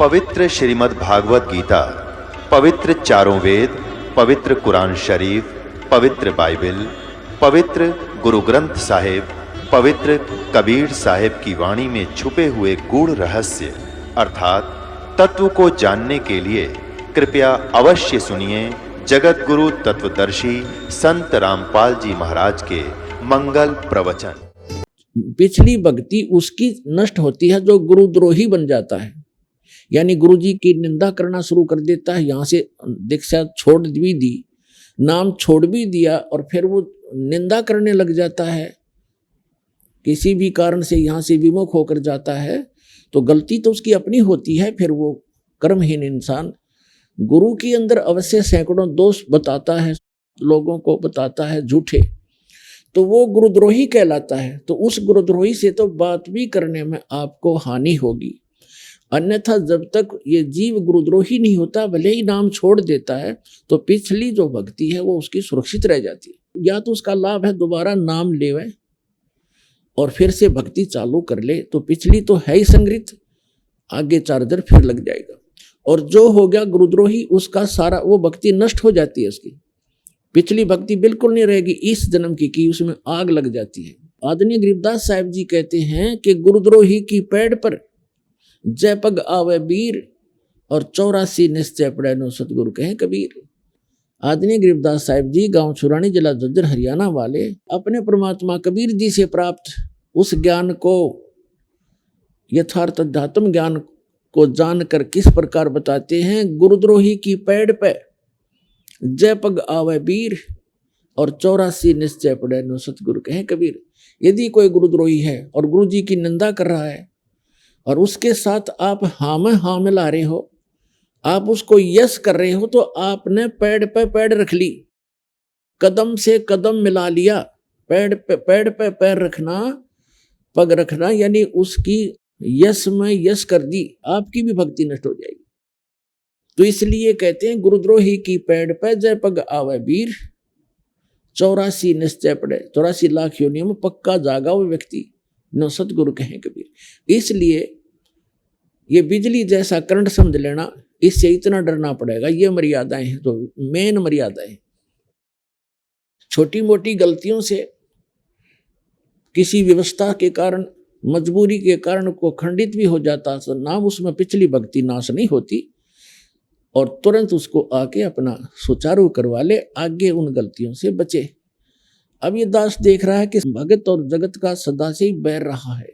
पवित्र श्रीमद् भागवत गीता, पवित्र चारों वेद, पवित्र कुरान शरीफ, पवित्र बाइबल, पवित्र गुरु ग्रंथ साहिब, पवित्र कबीर साहिब की वाणी में छुपे हुए गूढ़ रहस्य अर्थात तत्व को जानने के लिए कृपया अवश्य सुनिए जगत गुरु तत्वदर्शी संत रामपाल जी महाराज के मंगल प्रवचन। पिछली भक्ति उसकी नष्ट होती है जो गुरुद्रोही बन जाता है, यानी गुरु जी की निंदा करना शुरू कर देता है। यहाँ से दीक्षा छोड़ भी दी, नाम छोड़ भी दिया और फिर वो निंदा करने लग जाता है, किसी भी कारण से यहाँ से विमुख होकर जाता है, तो गलती तो उसकी अपनी होती है। फिर वो कर्महीन इंसान गुरु के अंदर अवश्य सैकड़ों दोष बताता है, लोगों को बताता है झूठे, तो वो गुरुद्रोही कहलाता है। तो उस गुरुद्रोही से तो बात भी करने में आपको हानि होगी। अन्यथा जब तक ये जीव गुरुद्रोही नहीं होता, भले ही नाम छोड़ देता है, तो पिछली जो भक्ति है वो उसकी सुरक्षित रह जाती है। या तो उसका लाभ है दोबारा नाम लेवे और फिर से भक्ति चालू कर ले, तो पिछली तो है ही संग्रहित, आगे चार्जर फिर लग जाएगा। और जो हो गया गुरुद्रोही, उसका सारा वो भक्ति नष्ट हो जाती है, उसकी पिछली भक्ति बिल्कुल नहीं रहेगी, इस जन्म की उसमें आग लग जाती है। आदरणीय गरीबदास साहिब जी कहते हैं कि गुरुद्रोही की पैड़ पर जय पग आवे वीर और 84 निश्चय पड़े नो सतगुरु कहे कबीर। आदरणीय गरीबदास साहिब जी गांव छुरानी, जिला झज्जर, हरियाणा वाले अपने परमात्मा कबीर जी से प्राप्त उस ज्ञान को, यथार्थ अध्यात्म ज्ञान को जानकर किस प्रकार बताते हैं। गुरुद्रोही की पैड़ पे जय पग आवे वीर और 84 निश्चय पड़े नो सतगुरु कहे कबीर। यदि कोई गुरुद्रोही है और गुरु जी की निंदा कर रहा है और उसके साथ आप हाँ में हाँ मिला रहे हो, आप उसको यस कर रहे हो, तो आपने पैड़ पे पैड़ रख ली, कदम से कदम मिला लिया। पैड़ पे पैर रखना, पग रखना, यानी उसकी यस में यस कर दी, आपकी भी भक्ति नष्ट हो जाएगी। तो इसलिए कहते हैं गुरुद्रोही की पैड़ पे जय पग आवे वीर, 84 निश्चय पड़े, 84 लाख योनियों में पक्का जागा वो व्यक्ति नो सतगुरु कहें कबीर। इसलिए ये बिजली जैसा करंट समझ लेना, इससे इतना डरना पड़ेगा। ये मर्यादाएं हैं, तो मेन मर्यादाएं। छोटी मोटी गलतियों से, किसी व्यवस्था के कारण, मजबूरी के कारण को खंडित भी हो जाता, तो नाम उसमें पिछली भक्ति नाश नहीं होती और तुरंत उसको आके अपना सुचारू करवा ले, आगे उन गलतियों से बचे। अब ये दास देख रहा है कि भगत और जगत का सदा से ही बैर रहा है,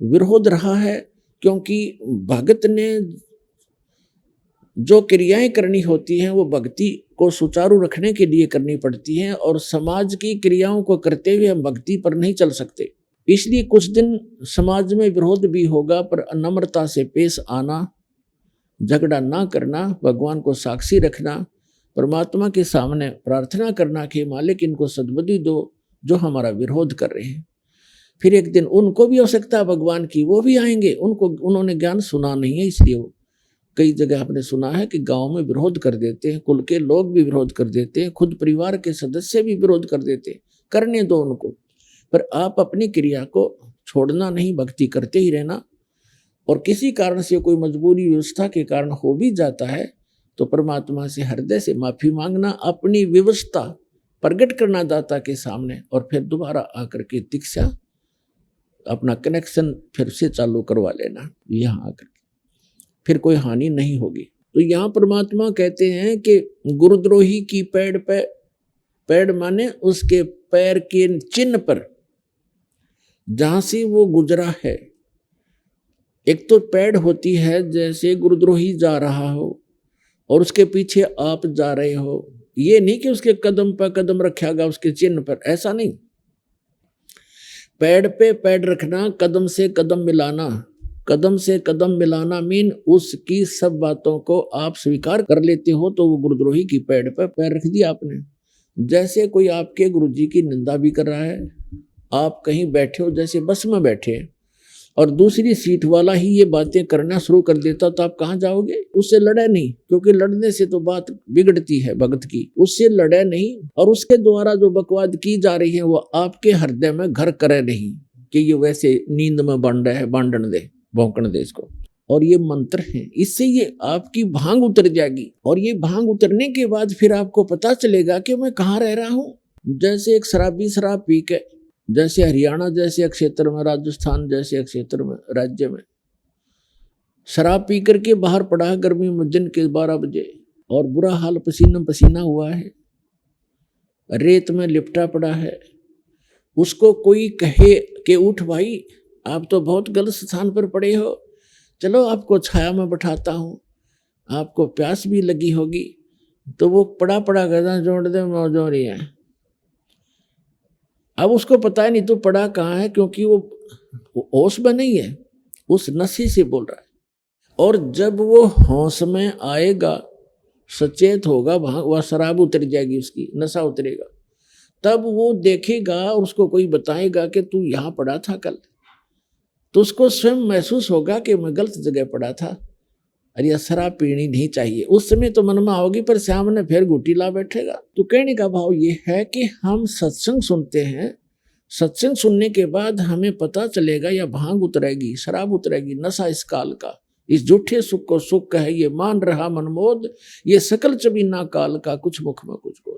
विरोध रहा है, क्योंकि भगत ने जो क्रियाएं करनी होती हैं वो भक्ति को सुचारू रखने के लिए करनी पड़ती हैं, और समाज की क्रियाओं को करते हुए हम भक्ति पर नहीं चल सकते। इसलिए कुछ दिन समाज में विरोध भी होगा, पर नम्रता से पेश आना, झगड़ा ना करना, भगवान को साक्षी रखना, परमात्मा के सामने प्रार्थना करना कि मालिक इनको सद्बुद्धि दो जो हमारा विरोध कर रहे हैं। फिर एक दिन उनको भी आवश्यकता भगवान की, वो भी आएंगे, उन्होंने ज्ञान सुना नहीं है, इसलिए वो कई जगह आपने सुना है कि गांव में विरोध कर देते हैं, कुल के लोग भी विरोध कर देते हैं, खुद परिवार के सदस्य भी विरोध कर देते हैं। करने दो उनको, पर आप अपनी क्रिया को छोड़ना नहीं, भक्ति करते ही रहना। और किसी कारण से कोई मजबूरी व्यवस्था के कारण हो भी जाता है, तो परमात्मा से हृदय से माफी मांगना, अपनी व्यवस्था प्रकट करना दाता के सामने, और फिर दोबारा आकर के दीक्षा, अपना कनेक्शन फिर से चालू करवा लेना। यहाँ आकर फिर कोई हानि नहीं होगी। तो यहाँ परमात्मा कहते हैं कि गुरुद्रोही की पैड़ पे, पैड़ माने उसके पैर के चिन्ह पर, जहां से वो गुजरा है। एक तो पैड़ होती है, जैसे गुरुद्रोही जा रहा हो और उसके पीछे आप जा रहे हो, ये नहीं कि उसके कदम पर कदम रखेगा उसके चिन्ह पर, ऐसा नहीं। पैड़ पे पैड़ रखना, कदम से कदम मिलाना, कदम से कदम मिलाना मीन उसकी सब बातों को आप स्वीकार कर लेते हो, तो वो गुरुद्रोही की पैड़ पे पैर रख दिया आपने। जैसे कोई आपके गुरु जी की निंदा भी कर रहा है, आप कहीं बैठे हो, जैसे बस में बैठे हैं, और दूसरी सीट वाला ही ये बातें करना शुरू कर देता, तो आप कहाँ जाओगे? उससे लड़े नहीं, क्योंकि लड़ने से तो बात बिगड़ती है भगत की। उससे लड़े नहीं, और उसके द्वारा जो बकवाद की जा रही है वो आपके हृदय में घर करे नहीं कि ये वैसे नींद में बन रहा है, बांधन दे, भौंकण दे इसको। और ये मंत्र है, इससे ये आपकी भांग उतर जाएगी। और ये भांग उतरने के बाद फिर आपको पता चलेगा कि मैं कहाँ रह रहा हूँ। जैसे एक शराबी शराब पी के, जैसे हरियाणा जैसे क्षेत्र में, राजस्थान जैसे क्षेत्र में, राज्य में शराब पी करके बाहर पड़ा है गर्मी में दिन के 12 बजे और बुरा हाल, पसीना पसीना हुआ है, रेत में लिपटा पड़ा है। उसको कोई कहे कि उठ भाई, आप तो बहुत गलत स्थान पर पड़े हो, चलो आपको छाया में बैठाता हूँ, आपको प्यास भी लगी होगी। तो वो पड़ा पड़ा गदा जोड़ दे मौज हो रही है। अब उसको पता है नहीं तो पड़ा कहाँ है, क्योंकि वो होश में नहीं है, उस नशे से बोल रहा है। और जब वो होश में आएगा, सचेत होगा, वह शराब उतर जाएगी, उसकी नशा उतरेगा, तब वो देखेगा और उसको कोई बताएगा कि तू यहाँ पड़ा था कल, तो उसको स्वयं महसूस होगा कि मैं गलत जगह पड़ा था, अरे यह शराब पीनी नहीं चाहिए। उस समय तो मन में आओगी, पर सामने फिर घुटी ला बैठेगा। तो कहने का भाव ये है कि हम सत्संग सुनते हैं, सत्संग सुनने के बाद हमें पता चलेगा या भांग उतरेगी, शराब उतरेगी, नशा इस काल का, इस झूठे सुख को सुख है, ये मान रहा मनमोद, ये सकल चबीना काल का, कुछ मुख में कुछ बोल।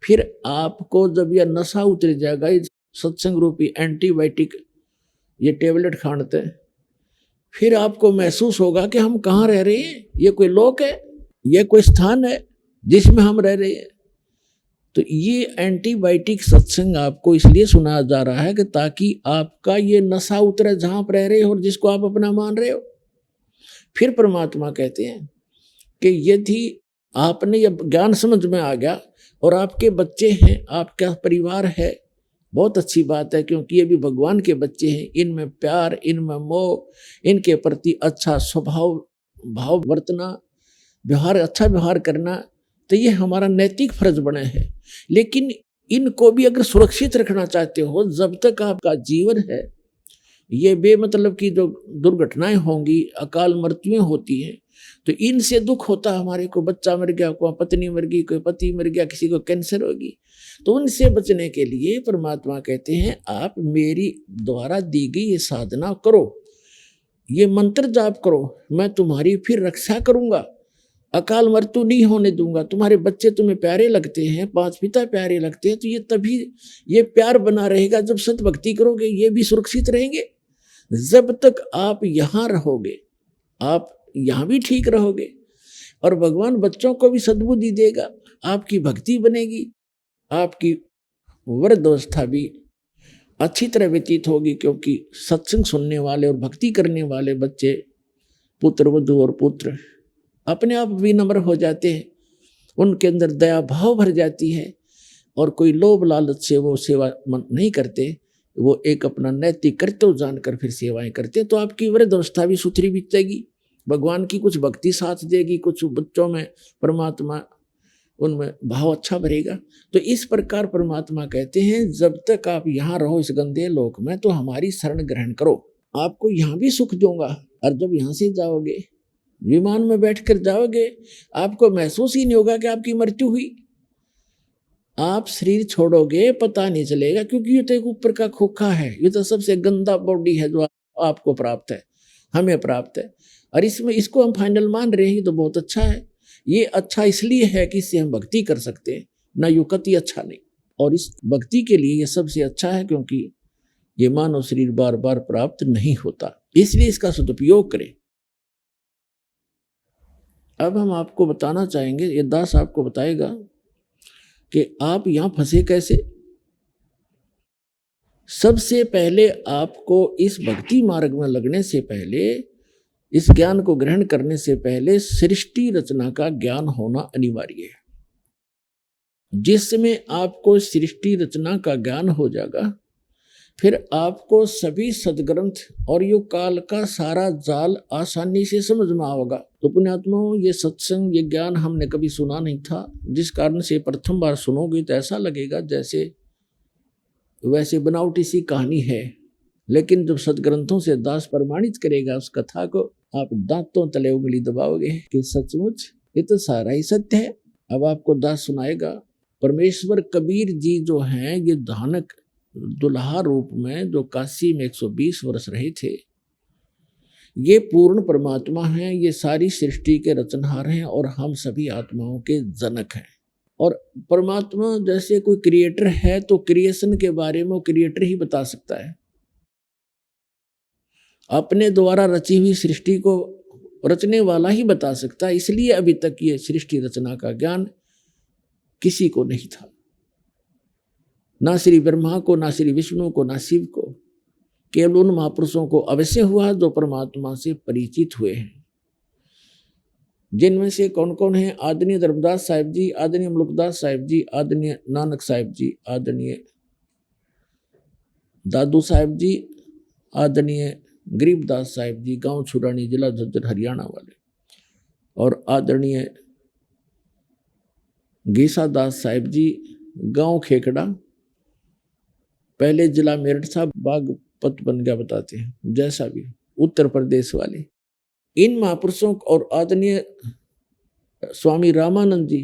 फिर आपको जब यह नशा उतर जाएगा, सत्संग रूपी एंटीबायोटिक ये टेबलेट खाते हैं, फिर आपको महसूस होगा कि हम कहाँ रह रहे हैं, ये कोई लोक है, ये कोई स्थान है जिसमें हम रह रहे हैं। तो ये एंटीबायोटिक सत्संग आपको इसलिए सुनाया जा रहा है कि ताकि आपका ये नशा उतरे जहाँ पर रह रहे हो और जिसको आप अपना मान रहे हो। फिर परमात्मा कहते हैं कि यदि आपने ये ज्ञान समझ में आ गया और आपके बच्चे हैं, आपका परिवार है, बहुत अच्छी बात है, क्योंकि ये भी भगवान के बच्चे हैं, इनमें प्यार, इनमें मोह, इनके प्रति अच्छा स्वभाव भाव बरतना, व्यवहार, अच्छा व्यवहार करना, तो ये हमारा नैतिक फर्ज बने है। लेकिन इनको भी अगर सुरक्षित रखना चाहते हो, जब तक आपका जीवन है, ये बेमतलब की जो दुर्घटनाएं होंगी, अकाल मृत्युएं होती हैं, तो इनसे दुख होता है हमारे को। बच्चा मर गया, कोई पत्नी मर गई, कोई पति मर गया, किसी को कैंसर होगी, तो उनसे बचने के लिए परमात्मा कहते हैं आप मेरी द्वारा दी गई ये साधना करो, ये मंत्र जाप करो, मैं तुम्हारी फिर रक्षा करूंगा, अकाल मृत्यु नहीं होने दूंगा। तुम्हारे बच्चे तुम्हें प्यारे लगते हैं, 5 पिता प्यारे लगते हैं, तो ये तभी ये प्यार बना रहेगा जब सत भक्ति करोगे, ये भी सुरक्षित रहेंगे। जब तक आप यहाँ रहोगे, आप यहाँ भी ठीक रहोगे, और भगवान बच्चों को भी सद्बुद्धि देगा, आपकी भक्ति बनेगी, आपकी वृद्धावस्था भी अच्छी तरह व्यतीत होगी, क्योंकि सत्संग सुनने वाले और भक्ति करने वाले बच्चे, पुत्र वधू और पुत्र अपने आप विनम्र हो जाते हैं, उनके अंदर दया भाव भर जाती है, और कोई लोभ लालच से वो सेवा नहीं करते, वो एक अपना नैतिक कर्तव्य जानकर फिर सेवाएं करते हैं। तो आपकी वृद्धावस्था भी सुथरी बीतेगी, भगवान की कुछ भक्ति साथ देगी, कुछ बच्चों में परमात्मा उनमें भाव अच्छा भरेगा। तो इस प्रकार परमात्मा कहते हैं जब तक आप यहाँ रहो इस गंदे लोक में, तो हमारी शरण ग्रहण करो, आपको यहाँ भी सुख दूंगा। और जब यहाँ से जाओगे, विमान में बैठकर जाओगे, आपको महसूस ही नहीं होगा कि आपकी मृत्यु हुई। आप शरीर छोड़ोगे, पता नहीं चलेगा, क्योंकि ये तो एक ऊपर का खोखा है, ये तो सबसे गंदा बॉडी है जो आपको प्राप्त है, हमें प्राप्त है, और इसमें इसको हम फाइनल मान रहे हैं, तो बहुत अच्छा है। ये अच्छा इसलिए है कि इससे हम भक्ति कर सकते हैं, ना युक्ति अच्छा नहीं। और इस भक्ति के लिए ये सबसे अच्छा है, क्योंकि ये मानव शरीर बार बार प्राप्त नहीं होता, इसलिए इसका सदुपयोग करें। अब हम आपको बताना चाहेंगे, ये दास आपको बताएगा कि आप यहाँ फंसे कैसे। सबसे पहले आपको इस भक्ति मार्ग में लगने से पहले, इस ज्ञान को ग्रहण करने से पहले सृष्टि रचना का ज्ञान होना अनिवार्य है। जिसमें आपको सृष्टि रचना का ज्ञान हो जाएगा, फिर आपको सभी सदग्रंथ और यो काल का सारा जाल आसानी से समझ में आओगा। तो पुण्यात्माओं, ये सत्संग, ये ज्ञान हमने कभी सुना नहीं था, जिस कारण से प्रथम बार सुनोगे तो ऐसा लगेगा जैसे वैसे बनावटी सी कहानी है, लेकिन जब सदग्रंथों से दास प्रमाणित करेगा उस कथा को, आप दांतों तले उंगली दबाओगे कि सचमुच ये तो सारा ही सत्य है। अब आपको दास सुनाएगा, परमेश्वर कबीर जी जो हैं, ये धानक दुल्हा रूप में जो काशी में 120 वर्ष रहे थे, ये पूर्ण परमात्मा हैं, ये सारी सृष्टि के रचनहार हैं और हम सभी आत्माओं के जनक हैं। और परमात्मा जैसे कोई क्रिएटर है तो क्रिएशन के बारे में वो क्रिएटर ही बता सकता है। अपने द्वारा रची हुई सृष्टि को रचने वाला ही बता सकता है। इसलिए अभी तक ये सृष्टि रचना का ज्ञान किसी को नहीं था, ना श्री ब्रह्मा को, ना श्री विष्णु को, ना शिव को। केवल उन महापुरुषों को अवश्य हुआ जो परमात्मा से परिचित हुए हैं। जिनमें से कौन कौन है? आदरणीय धर्मदास साहिब जी, आदरणीय मुल्कदास साहिब जी, आदरणीय नानक साहिब जी, आदरणीय दादू साहिब जी, आदरणीय गरीबदास साहिब जी, गांव छुरानी, जिला झज्जर, हरियाणा वाले, और आदरणीय गीसा दास साहिब जी, गांव खेकड़ा, पहले जिला मेरठ साहब, बागपत बन गया बताते हैं, जैसा भी, उत्तर प्रदेश वाले। इन महापुरुषों और आदरणीय स्वामी रामानंद जी,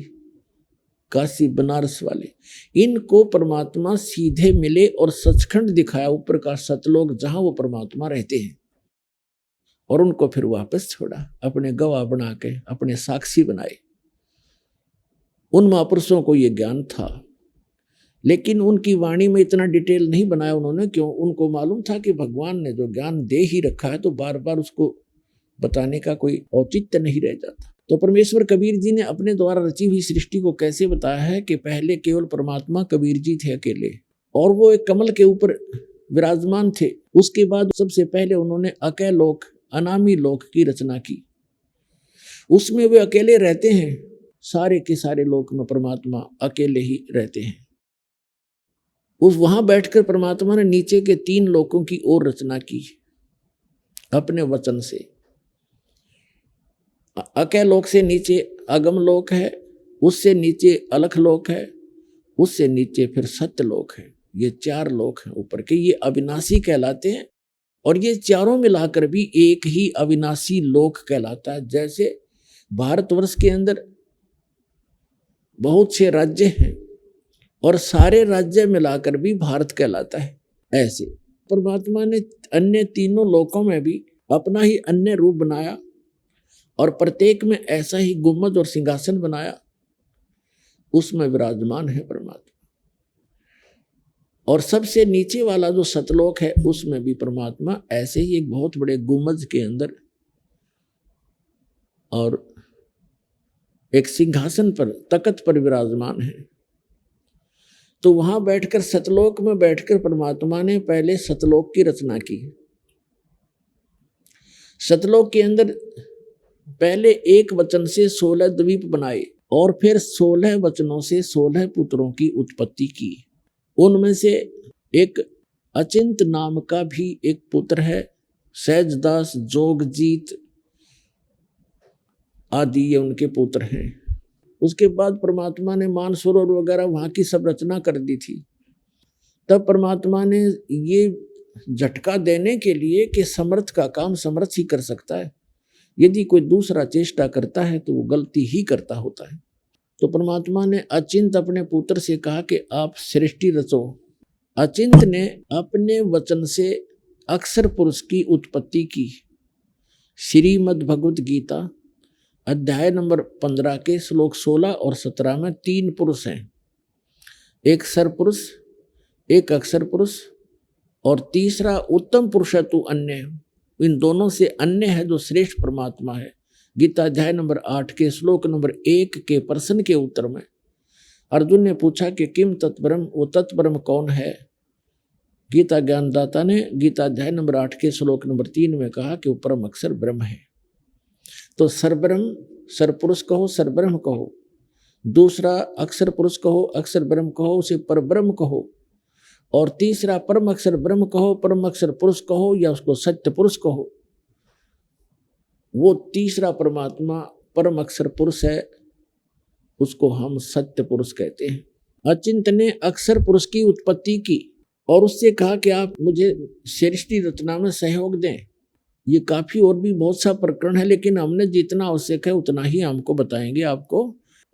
काशी बनारस वाले, इनको परमात्मा सीधे मिले और सचखंड दिखाया, ऊपर का सतलोक जहां वो परमात्मा रहते हैं, और उनको फिर वापस छोड़ा, अपने गवाह बना के अपने साक्षी बनाए। उन महापुरुषों को ये ज्ञान था, लेकिन उनकी वाणी में इतना डिटेल नहीं बनाया उन्होंने। क्यों? उनको मालूम था कि भगवान ने जो ज्ञान दे ही रखा है तो बार बार उसको बताने का कोई औचित्य नहीं रह जाता। तो परमेश्वर कबीर जी ने अपने द्वारा रची हुई सृष्टि को कैसे बताया है कि पहले केवल परमात्मा कबीर जी थे अकेले, और वो एक कमल के ऊपर विराजमान थे। उसके बाद सबसे पहले उन्होंने अकय लोक, अनामी लोक की रचना की। उसमें वे अकेले रहते हैं, सारे के सारे लोक में परमात्मा अकेले ही रहते हैं। उस वहां बैठकर परमात्मा ने नीचे के 3 लोकों की ओर रचना की अपने वचन से। अकय लोक से नीचे अगम लोक है, उससे नीचे अलख लोक है, उससे नीचे फिर सत्य लोक है। ये 4 लोक हैं ऊपर के, ये अविनाशी कहलाते हैं। और ये चारों मिलाकर भी एक ही अविनाशी लोक कहलाता है। जैसे भारतवर्ष के अंदर बहुत से राज्य हैं और सारे राज्य मिलाकर भी भारत कहलाता है, ऐसे परमात्मा ने अन्य तीनों लोकों में भी अपना ही अन्य रूप बनाया और प्रत्येक में ऐसा ही गुम्बद और सिंहासन बनाया, उसमें विराजमान है परमात्मा। और सबसे नीचे वाला जो सतलोक है उसमें भी परमात्मा ऐसे ही एक बहुत बड़े गुम्बद के अंदर और एक सिंहासन पर, तख्त पर विराजमान है। तो वहां बैठकर, सतलोक में बैठकर परमात्मा ने पहले सतलोक की रचना की। सतलोक के अंदर पहले एक वचन से 16 द्वीप बनाए और फिर 16 वचनों से 16 पुत्रों की उत्पत्ति की। उनमें से एक अचिंत नाम का भी एक पुत्र है, सहजदास, जोगजीत आदि ये उनके पुत्र हैं। उसके बाद परमात्मा ने मानसरोवर वगैरह वहां की सब रचना कर दी थी। तब परमात्मा ने ये झटका देने के लिए कि समर्थ का काम समर्थ ही कर सकता है, यदि कोई दूसरा चेष्टा करता है तो वो गलती ही करता होता है। तो परमात्मा ने अचिंत अपने पुत्र से कहा कि आप सृष्टि रचो। अचिंत ने अपने वचन से अक्षर पुरुष की उत्पत्ति की। श्रीमद् भगवत गीता अध्याय नंबर 15 के श्लोक 16 और 17 में 3 पुरुष हैं, एक सरपुरुष, एक अक्षर पुरुष और तीसरा उत्तम पुरुषत्व अन्य। इन दोनों से अन्य है जो श्रेष्ठ परमात्मा है। गीता अध्याय नंबर 8 के श्लोक नंबर 1 के प्रश्न के उत्तर में अर्जुन ने पूछा कि किम तत्परम, वो तत्परम कौन है? गीता ज्ञानदाता ने गीता अध्याय नंबर 8 के श्लोक नंबर 3 में कहा कि वो परम अक्षर ब्रह्म है। तो सरब्रह्म, सरपुरुष कहो, सरब्रह्म कहो, दूसरा अक्षर पुरुष कहो, अक्षर ब्रह्म कहो, उसे परब्रह्म कहो, और तीसरा परम अक्षर ब्रह्म कहो, परम अक्षर पुरुष कहो, या उसको सत्य पुरुष कहो। वो तीसरा परमात्मा परम अक्षर पुरुष है, उसको हम सत्य पुरुष कहते हैं। अचिंत ने अक्षर पुरुष की उत्पत्ति की और उससे कहा कि आप मुझे सृष्टि रचना में सहयोग दें। ये काफी और भी बहुत सा प्रकरण है, लेकिन हमने जितना आवश्यक है उतना ही हमको बताएंगे आपको।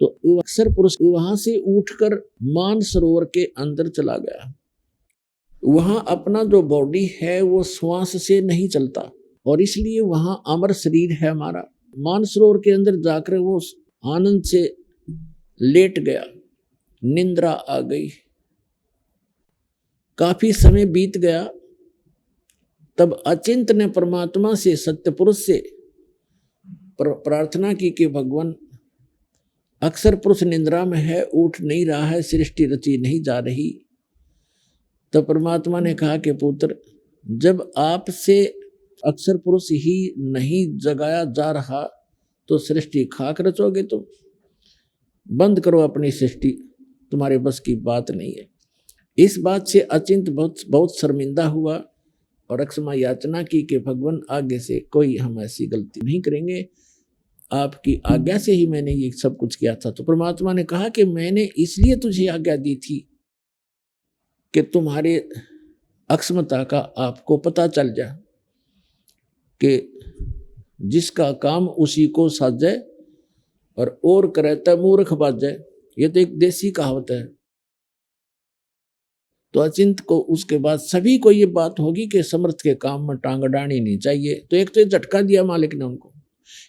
तो अक्षर पुरुष वहां से उठकर मानसरोवर के अंदर चला गया। वहां अपना जो बॉडी है वो श्वास से नहीं चलता, और इसलिए वहां अमर शरीर है हमारा। मानसरोवर के अंदर जाकर वो आनंद से लेट गया, निंद्रा आ गई। काफी समय बीत गया, तब अचिंत ने परमात्मा से, सत्य पुरुष से प्रार्थना की कि भगवान, अक्षर पुरुष निंद्रा में है, उठ नहीं रहा है, सृष्टि रची नहीं जा रही। तब परमात्मा ने कहा कि पुत्र, जब आपसे अक्षर पुरुष ही नहीं जगाया जा रहा तो सृष्टि खाक रचोगे तुम। बंद करो अपनी सृष्टि, तुम्हारे बस की बात नहीं है। इस बात से अचिंत बहुत शर्मिंदा हुआ और अक्षमा याचना की कि भगवान, आगे से कोई हम ऐसी गलती नहीं करेंगे, आपकी आज्ञा से ही मैंने ये सब कुछ किया था। तो परमात्मा ने कहा कि मैंने इसलिए तुझे आज्ञा दी थी कि तुम्हारे अक्षमता का आपको पता चल जाए कि जिसका काम उसी को साजे और करे तो मूर्ख बाजे। ये तो एक देसी कहावत है। तो अचिंत को उसके बाद सभी को ये बात होगी कि समर्थ के काम में टांग अड़ानी नहीं चाहिए। तो एक तो ये झटका दिया मालिक ने उनको।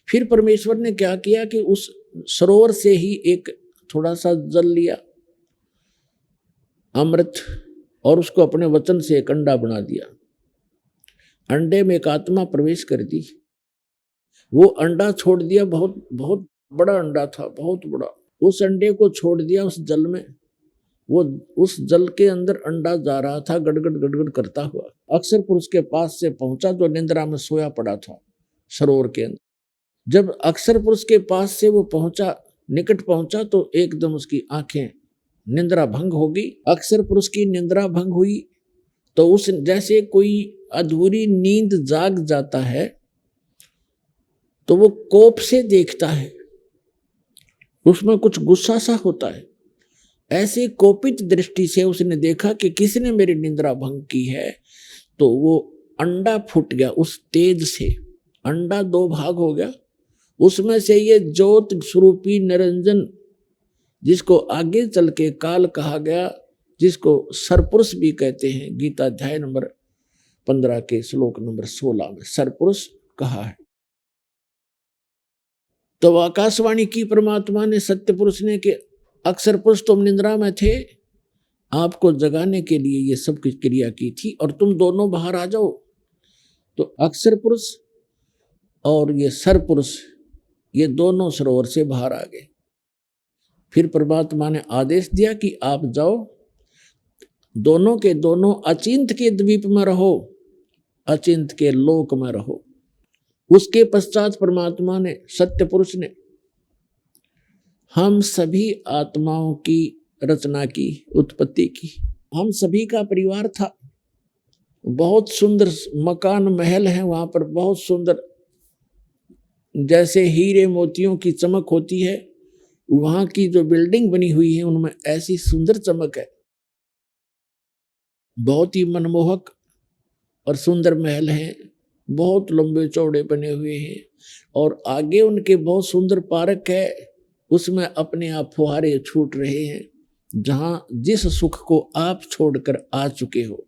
फिर परमेश्वर ने क्या किया कि उस सरोवर से ही एक थोड़ा सा जल लिया, अमृत, और उसको अपने वचन से एक अंडा बना दिया। अंडे में एक आत्मा प्रवेश कर दी। वो अंडा छोड़ दिया, बहुत बहुत बड़ा अंडा था, बहुत बड़ा। उस अंडे को छोड़ दिया उस जल में। वो उस जल के अंदर अंडा जा रहा था गड़गड़ गड़गड़ करता हुआ। अक्षर पुरुष के पास से पहुंचा जो निंद्रा में सोया पड़ा था सरोवर के अंदर। जब अक्षर पुरुष के पास से वो पहुंचा, निकट पहुंचा, तो एकदम उसकी आंखें, निंद्रा भंग हो गई। अक्षर पुरुष की निंद्रा भंग हुई तो उस जैसे कोई अधूरी नींद जाग जाता है तो वो कोप से देखता है, उसमें कुछ गुस्सा सा होता है। ऐसे कोपित दृष्टि से उसने देखा कि किसने मेरी निंद्रा भंग की है। तो वो अंडा फूट गया उस तेज से। अंडा दो भाग हो गया। उसमें से ये ज्योत स्वरूपी निरंजन, जिसको आगे चल के काल कहा गया, जिसको सरपुरुष भी कहते हैं, गीता अध्याय नंबर 15 के श्लोक नंबर 16 में सरपुरुष कहा है। तो आकाशवाणी की परमात्मा ने, सत्य पुरुष ने, कि अक्षर पुरुष तुम निंद्रा में थे, आपको जगाने के लिए ये सब कुछ क्रिया की थी, और तुम दोनों बाहर आ जाओ। तो अक्षर पुरुष और ये सरपुरुष, ये दोनों सरोवर से बाहर आ गए। फिर परमात्मा ने आदेश दिया कि आप जाओ, दोनों के दोनों अचिंत के द्वीप में रहो, अचिंत के लोक में रहो। उसके पश्चात परमात्मा ने, सत्य पुरुष ने, हम सभी आत्माओं की रचना की, उत्पत्ति की। हम सभी का परिवार था। बहुत सुंदर मकान महल है वहां पर, बहुत सुंदर, जैसे हीरे मोतियों की चमक होती है, वहां की जो बिल्डिंग बनी हुई है उनमें ऐसी सुंदर चमक है। बहुत ही मनमोहक और सुंदर महल हैं, बहुत लंबे चौड़े बने हुए हैं, और आगे उनके बहुत सुंदर पार्क है, उसमें अपने आप फुहारे छूट रहे हैं, जहां जिस सुख को आप छोड़कर आ चुके हो।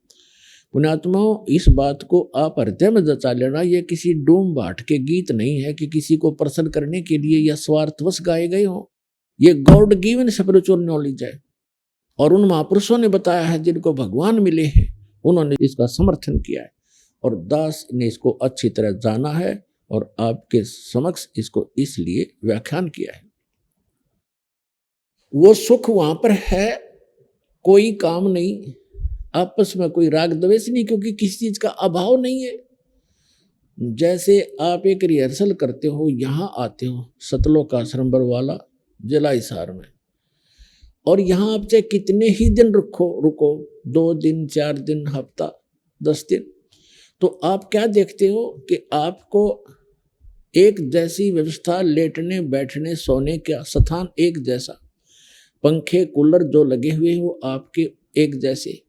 पुण्यात्माओं, इस बात को आप हृदय में जचा लेना। यह किसी डूम बाट के गीत नहीं है कि किसी को प्रसन्न करने के लिए या स्वार्थवश गाए गए हों। ये गॉड गिवन स्पिरिचुअल नॉलेज है, और उन महापुरुषों ने बताया है जिनको भगवान मिले हैं, उन्होंने इसका समर्थन किया है, और दास ने इसको अच्छी तरह जाना है और आपके समक्ष इसको इसलिए व्याख्यान किया है। वो सुख वहां पर है, कोई काम नहीं, आपस में कोई राग द्वेष नहीं, क्योंकि किसी चीज का अभाव नहीं है। जैसे आप एक रिहर्सल करते हो, यहाँ आते हो सतलोक आश्रम बरवाला जिला हिसार में, और यहाँ आप चाहे कितने ही दिन रुको 2 दिन 4 दिन, हफ्ता 10 दिन, तो आप क्या देखते हो कि आपको एक जैसी व्यवस्था, लेटने बैठने सोने का स्थान एक जैसा, पंखे कूलर जो लगे हुए हैं वो आपके एक जैसे,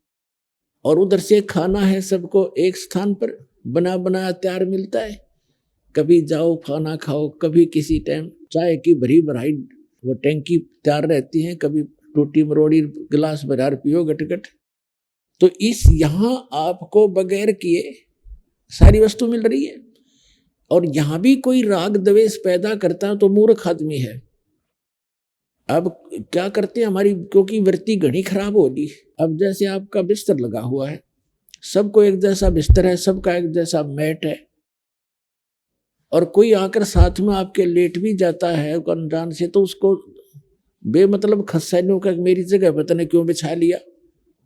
और उधर से खाना है सबको एक स्थान पर बना बनाया तैयार मिलता है। कभी जाओ खाना खाओ, कभी किसी टाइम चाय की भरी भराई वो टैंकी तैयार रहती है, कभी टूटी मरोड़ी गिलास भरा पियो गटगट। तो इस यहाँ आपको बगैर किए सारी वस्तु मिल रही है। और यहां भी कोई राग द्वेष पैदा करता है तो मूर्ख आदमी है। अब क्या करते हैं हमारी, क्योंकि वृत्ति घनी खराब होगी। अब जैसे आपका बिस्तर लगा हुआ है, सबको एक जैसा बिस्तर है, सबका एक जैसा मैट है, और कोई आकर साथ में आपके लेट भी जाता है अनजान से, तो उसको बेमतलब खस्साइयों का मेरी जगह पता नहीं क्यों बिछा लिया,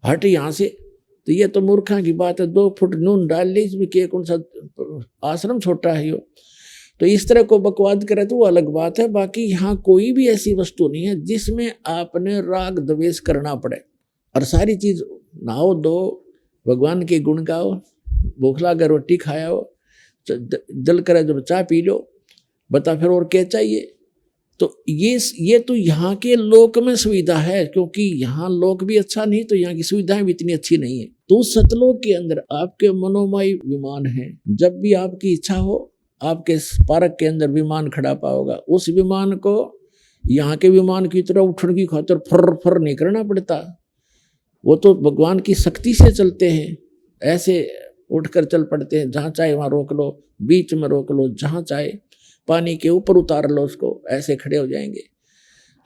हट यहाँ से, तो ये तो मूर्खा की बात है। 2 फुट नून डाल ली इसमें, के कौन सा आश्रम छोटा है यो। तो इस तरह को बकवाद करे तो वो अलग बात है। बाकी यहाँ कोई भी ऐसी वस्तु नहीं है जिसमें आपने राग द्वेष करना पड़े। और सारी चीज नहाओ दो, भगवान के गुण गाओ, भूख लगा रोटी खाओ, जल करे जब चाय पी लो, बता फिर और क्या चाहिए। तो ये तो यहाँ के लोक में सुविधा है, क्योंकि यहाँ लोक भी अच्छा नहीं तो यहाँ की सुविधाएं भी इतनी अच्छी नहीं है। तो सतलोक के अंदर आपके मनोमय विमान है। जब भी आपकी इच्छा हो आपके पार्क के अंदर विमान खड़ा पाओगा। उस विमान को यहाँ के विमान की तरह उठने की खातिर फर फर नहीं करना पड़ता। वो तो भगवान की शक्ति से चलते हैं, ऐसे उठकर चल पड़ते हैं। जहाँ चाहे वहाँ रोक लो, बीच में रोक लो, जहाँ चाहे पानी के ऊपर उतार लो उसको, ऐसे खड़े हो जाएंगे।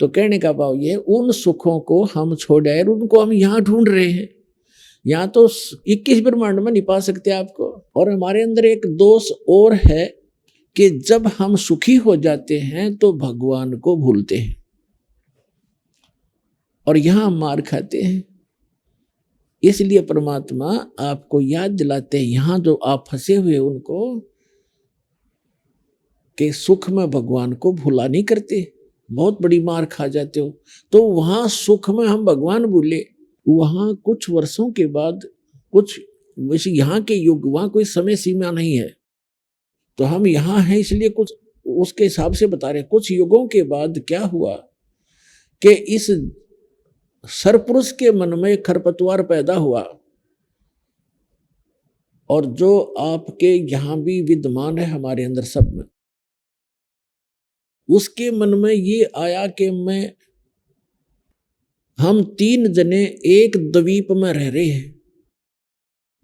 तो कहने का भाव ये, उन सुखों को हम छोड़ आए, उनको हम यहाँ ढूंढ रहे हैं। यहाँ तो 21 ब्रह्मांड में नहीं पा सकते आपको। और हमारे अंदर एक दोष और है कि जब हम सुखी हो जाते हैं तो भगवान को भूलते हैं और यहाँ मार खाते हैं। इसलिए परमात्मा आपको याद दिलाते हैं यहाँ जो आप फंसे हुए उनको, कि सुख में भगवान को भूला नहीं करते, बहुत बड़ी मार खा जाते हो। तो वहां सुख में हम भगवान भूले, वहां कुछ वर्षों के बाद, कुछ वैसे यहाँ के युग, वहां कोई समय सीमा नहीं है। तो हम यहाँ हैं इसलिए कुछ उसके हिसाब से बता रहे। कुछ युगों के बाद क्या हुआ कि इस सरपुरुष के मन में खरपतवार पैदा हुआ, और जो आपके यहाँ भी विद्यमान है हमारे अंदर सब में, उसके मन में ये आया कि हम 3 जने एक द्वीप में रह रहे हैं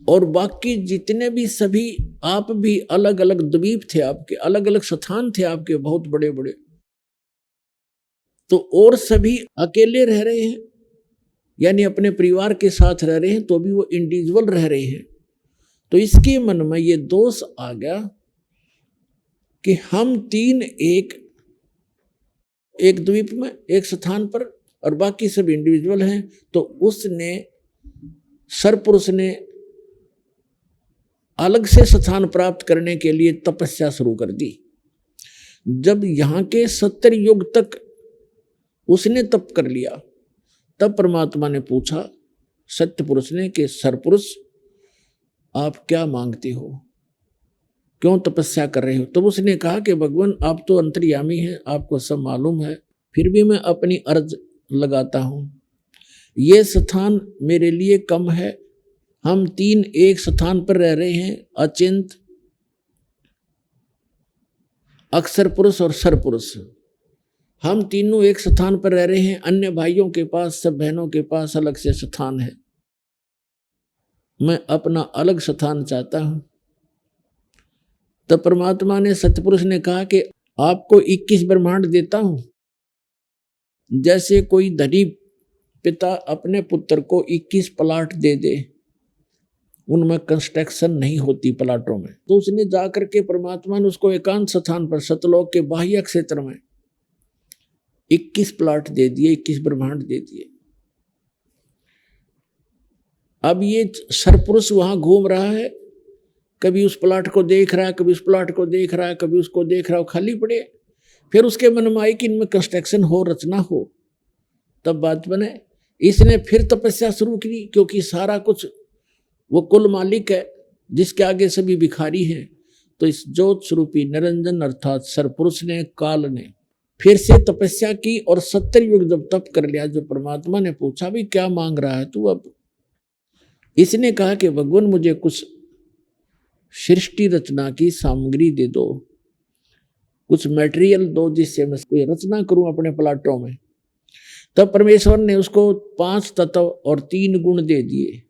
और बाकी जितने भी सभी आप भी अलग अलग द्वीप थे आपके, अलग अलग स्थान थे आपके बहुत बड़े बड़े। तो और सभी अकेले रह रहे हैं, यानी अपने परिवार के साथ रह रहे हैं, तो भी वो इंडिविजुअल रह रहे हैं। तो इसके मन में ये दोष आ गया कि हम 3 एक द्वीप में, एक स्थान पर, और बाकी सब इंडिविजुअल हैं। तो उसने, सरपुरुष ने अलग से स्थान प्राप्त करने के लिए तपस्या शुरू कर दी। जब यहाँ के 70 युग तक उसने तप कर लिया, तब परमात्मा ने पूछा सत्य पुरुष ने कि सरपुरुष आप क्या मांगते हो, क्यों तपस्या कर रहे हो। तब उसने कहा कि भगवान आप तो अंतर्यामी हैं, आपको सब मालूम है, फिर भी मैं अपनी अर्ज लगाता हूं। ये स्थान मेरे लिए कम है, हम 3 एक स्थान पर रह रहे हैं, अचिंत, अक्षर पुरुष और सरपुरुष। हम तीनों एक स्थान पर रह रहे हैं, अन्य भाइयों के पास, सब बहनों के पास अलग से स्थान है। मैं अपना अलग स्थान चाहता हूं। तब परमात्मा ने, सतपुरुष ने कहा कि आपको 21 ब्रह्मांड देता हूं। जैसे कोई धनी पिता अपने पुत्र को 21 प्लाट दे दे, उनमें कंस्ट्रक्शन नहीं होती प्लाटों में, तो उसने जाकर के परमात्मा ने उसको एकांत स्थान पर सतलोक के बाह्य क्षेत्र में 21 प्लाट दे दिए, 21 ब्रह्मांड दे दिए। अब ये सरपुरुष वहां घूम रहा है, कभी उस प्लाट को देख रहा है, कभी उस प्लाट को देख रहा है, कभी उसको देख रहा है, खाली पड़े। फिर उसके मन में आई कि इनमें कंस्ट्रक्शन हो, रचना हो, तब बात बने। इसने फिर तपस्या शुरू की, क्योंकि सारा कुछ वो कुल मालिक है जिसके आगे सभी भिखारी हैं। तो इस ज्योत स्वरूपी निरंजन अर्थात सरपुरुष ने, काल ने फिर से तपस्या की, और 70 युग जब तप कर लिया, जो परमात्मा ने पूछा भी क्या मांग रहा है तू। अब इसने कहा कि भगवान मुझे कुछ सृष्टि रचना की सामग्री दे दो, कुछ मटेरियल दो जिससे मैं कोई रचना करूं अपने प्लाटों में। तब परमेश्वर ने उसको 5 तत्व और 3 गुण दे दिए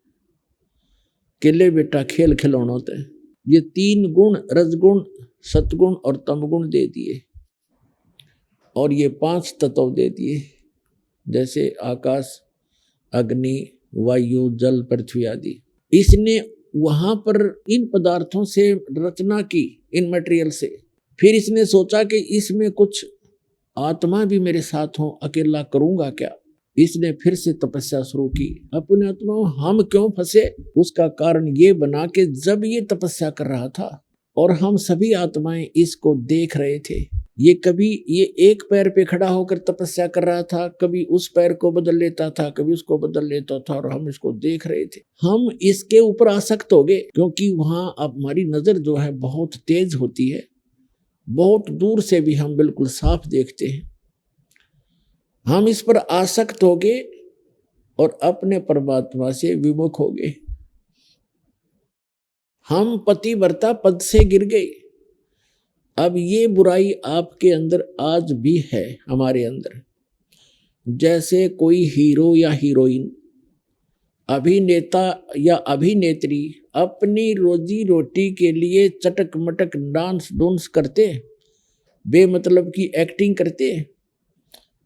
कि ले बेटा खेल खिलौनों ते। ये 3 गुण, रजगुण, सतगुण और तमगुण दे दिए और ये 5 तत्व दे दिए, जैसे आकाश, अग्नि, वायु, जल, पृथ्वी आदि। इसने वहां पर इन पदार्थों से रचना की, इन मटेरियल से। फिर इसने सोचा कि इसमें कुछ आत्मा भी मेरे साथ हो, अकेला करूंगा क्या। इसने फिर से तपस्या शुरू की। अपने आत्मा हम क्यों फंसे, उसका कारण ये बना कि जब ये तपस्या कर रहा था और हम सभी आत्माएं इसको देख रहे थे, ये कभी ये एक पैर पे खड़ा होकर तपस्या कर रहा था, कभी उस पैर को बदल लेता था, कभी उसको बदल लेता था, और हम इसको देख रहे थे। हम इसके ऊपर आसक्त हो गए, क्योंकि वहां अब हमारी नजर जो है बहुत तेज होती है, बहुत दूर से भी हम बिल्कुल साफ देखते हैं। हम इस पर आसक्त हो गए और अपने परमात्मा से विमुख हो गए। हम पतिव्रता पद से गिर गए। अब ये बुराई आपके अंदर आज भी है, हमारे अंदर। जैसे कोई हीरो या हीरोइन, अभिनेता या अभिनेत्री अपनी रोजी रोटी के लिए चटक मटक डांस डूंस करते, बेमतलब की एक्टिंग करते,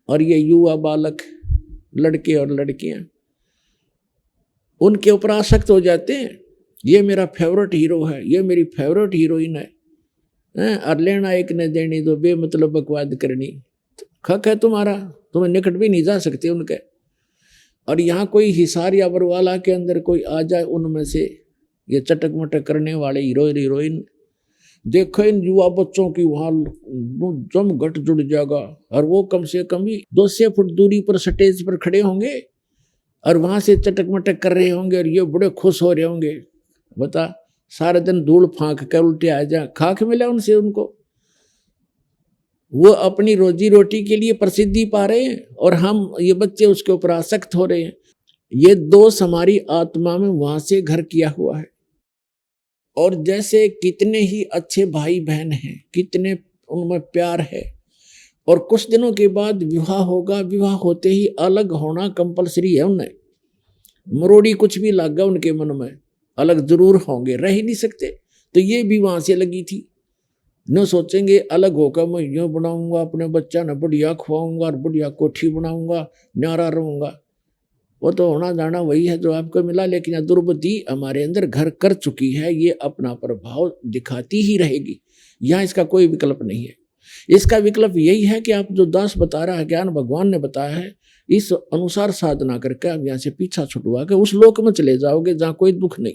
और ये युवा बालक, लड़के और लड़कियां उनके ऊपर आसक्त हो जाते हैं। ये मेरा फेवरेट हीरो है, ये मेरी फेवरेट हीरोइन है, और लेना एक ने देनी दो, बेमतलब बकवाद करनी। खक है तुम्हारा, तुम्हें निकट भी नहीं जा सकते उनके। और यहाँ कोई हिसार या बरवाला के अंदर कोई आ जाए, उनमें से ये चटक मटक करने वाले हीरो हीरोइन, देखो इन युवा बच्चों की वहाँ जम घट जुड़ जाएगा। और वो कम से कम भी 200 फुट दूरी पर स्टेज पर खड़े होंगे और वहां से चटक मटक कर रहे होंगे, और ये बड़े खुश हो रहे होंगे। बता, सारे दिन धूल फांक कर उल्टे आ जाए, खाक मिला उनसे उनको। वो अपनी रोजी रोटी के लिए प्रसिद्धि पा रहे हैं और हम ये बच्चे उसके ऊपर आसक्त हो रहे हैं। ये दोष हमारी आत्मा में वहां से घर किया हुआ है। और जैसे कितने ही अच्छे भाई बहन हैं, कितने उनमें प्यार है, और कुछ दिनों के बाद विवाह होगा, विवाह होते ही अलग होना कंपलसरी है। उन्हें मरोड़ी कुछ भी लग गया उनके मन में, अलग जरूर होंगे, रह ही नहीं सकते। तो ये भी वहां से लगी थी। न सोचेंगे अलग होकर मैं यूँ बनाऊंगा, अपने बच्चा न बढ़िया खुआऊंगा और बढ़िया कोठी बनाऊंगा, न्यारा रहूंगा। वो तो होना जाना वही है जो आपको मिला, लेकिन दुर्बुद्धि हमारे अंदर घर कर चुकी है। ये अपना प्रभाव दिखाती ही रहेगी, यहाँ इसका कोई विकल्प नहीं है। इसका विकल्प यही है कि आप जो दास बता रहा है, ज्ञान भगवान ने बताया है, इस अनुसार साधना करके आप यहाँ से पीछा छुटवा के उस लोक में चले जाओगे जहाँ कोई दुख नहीं,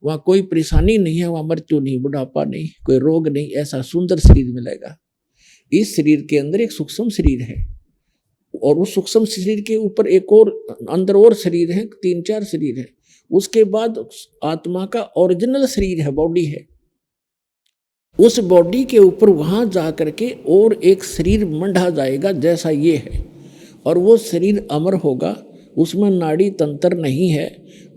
वहाँ कोई परेशानी नहीं है, वहाँ मृत्यु नहीं, बुढ़ापा नहीं, कोई रोग नहीं। ऐसा सुंदर शरीर मिलेगा। इस शरीर के अंदर एक सूक्ष्म शरीर है, और उस सूक्ष्म शरीर के ऊपर एक और अंदर और शरीर है, 3-4 शरीर है। उसके बाद आत्मा का ओरिजिनल शरीर है, बॉडी है। उस बॉडी के ऊपर वहां जा करके और एक शरीर मंडा जाएगा जैसा ये है, और वो शरीर अमर होगा। उसमें नाड़ी तंत्र नहीं है,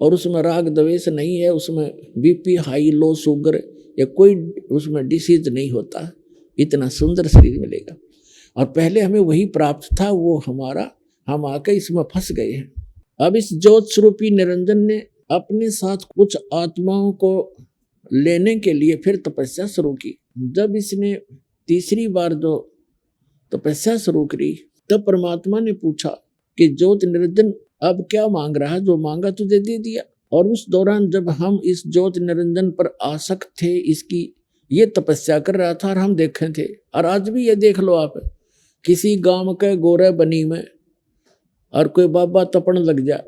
और उसमें राग द्वेष नहीं है, उसमें बीपी हाई लो शुगर या कोई उसमें डिसीज नहीं होता। इतना सुंदर शरीर मिलेगा। और पहले हमें वही प्राप्त था, वो हमारा, हम आके इसमें फंस गए हैं। अब इस ज्योत स्वरूपी निरंजन ने अपने साथ कुछ आत्माओं को लेने के लिए फिर तपस्या शुरू की। जब इसने तीसरी बार जो तपस्या शुरू करी, तब परमात्मा ने पूछा कि ज्योत निरंजन अब क्या मांग रहा है, जो मांगा तुझे दे दिया। और उस दौरान जब हम इस ज्योत निरंजन पर आसक्त थे, इसकी ये तपस्या कर रहा था और हम देखे थे। और आज भी ये देख लो आप, किसी गांव के गोरे बनी में और कोई बाबा तपन लग जाए,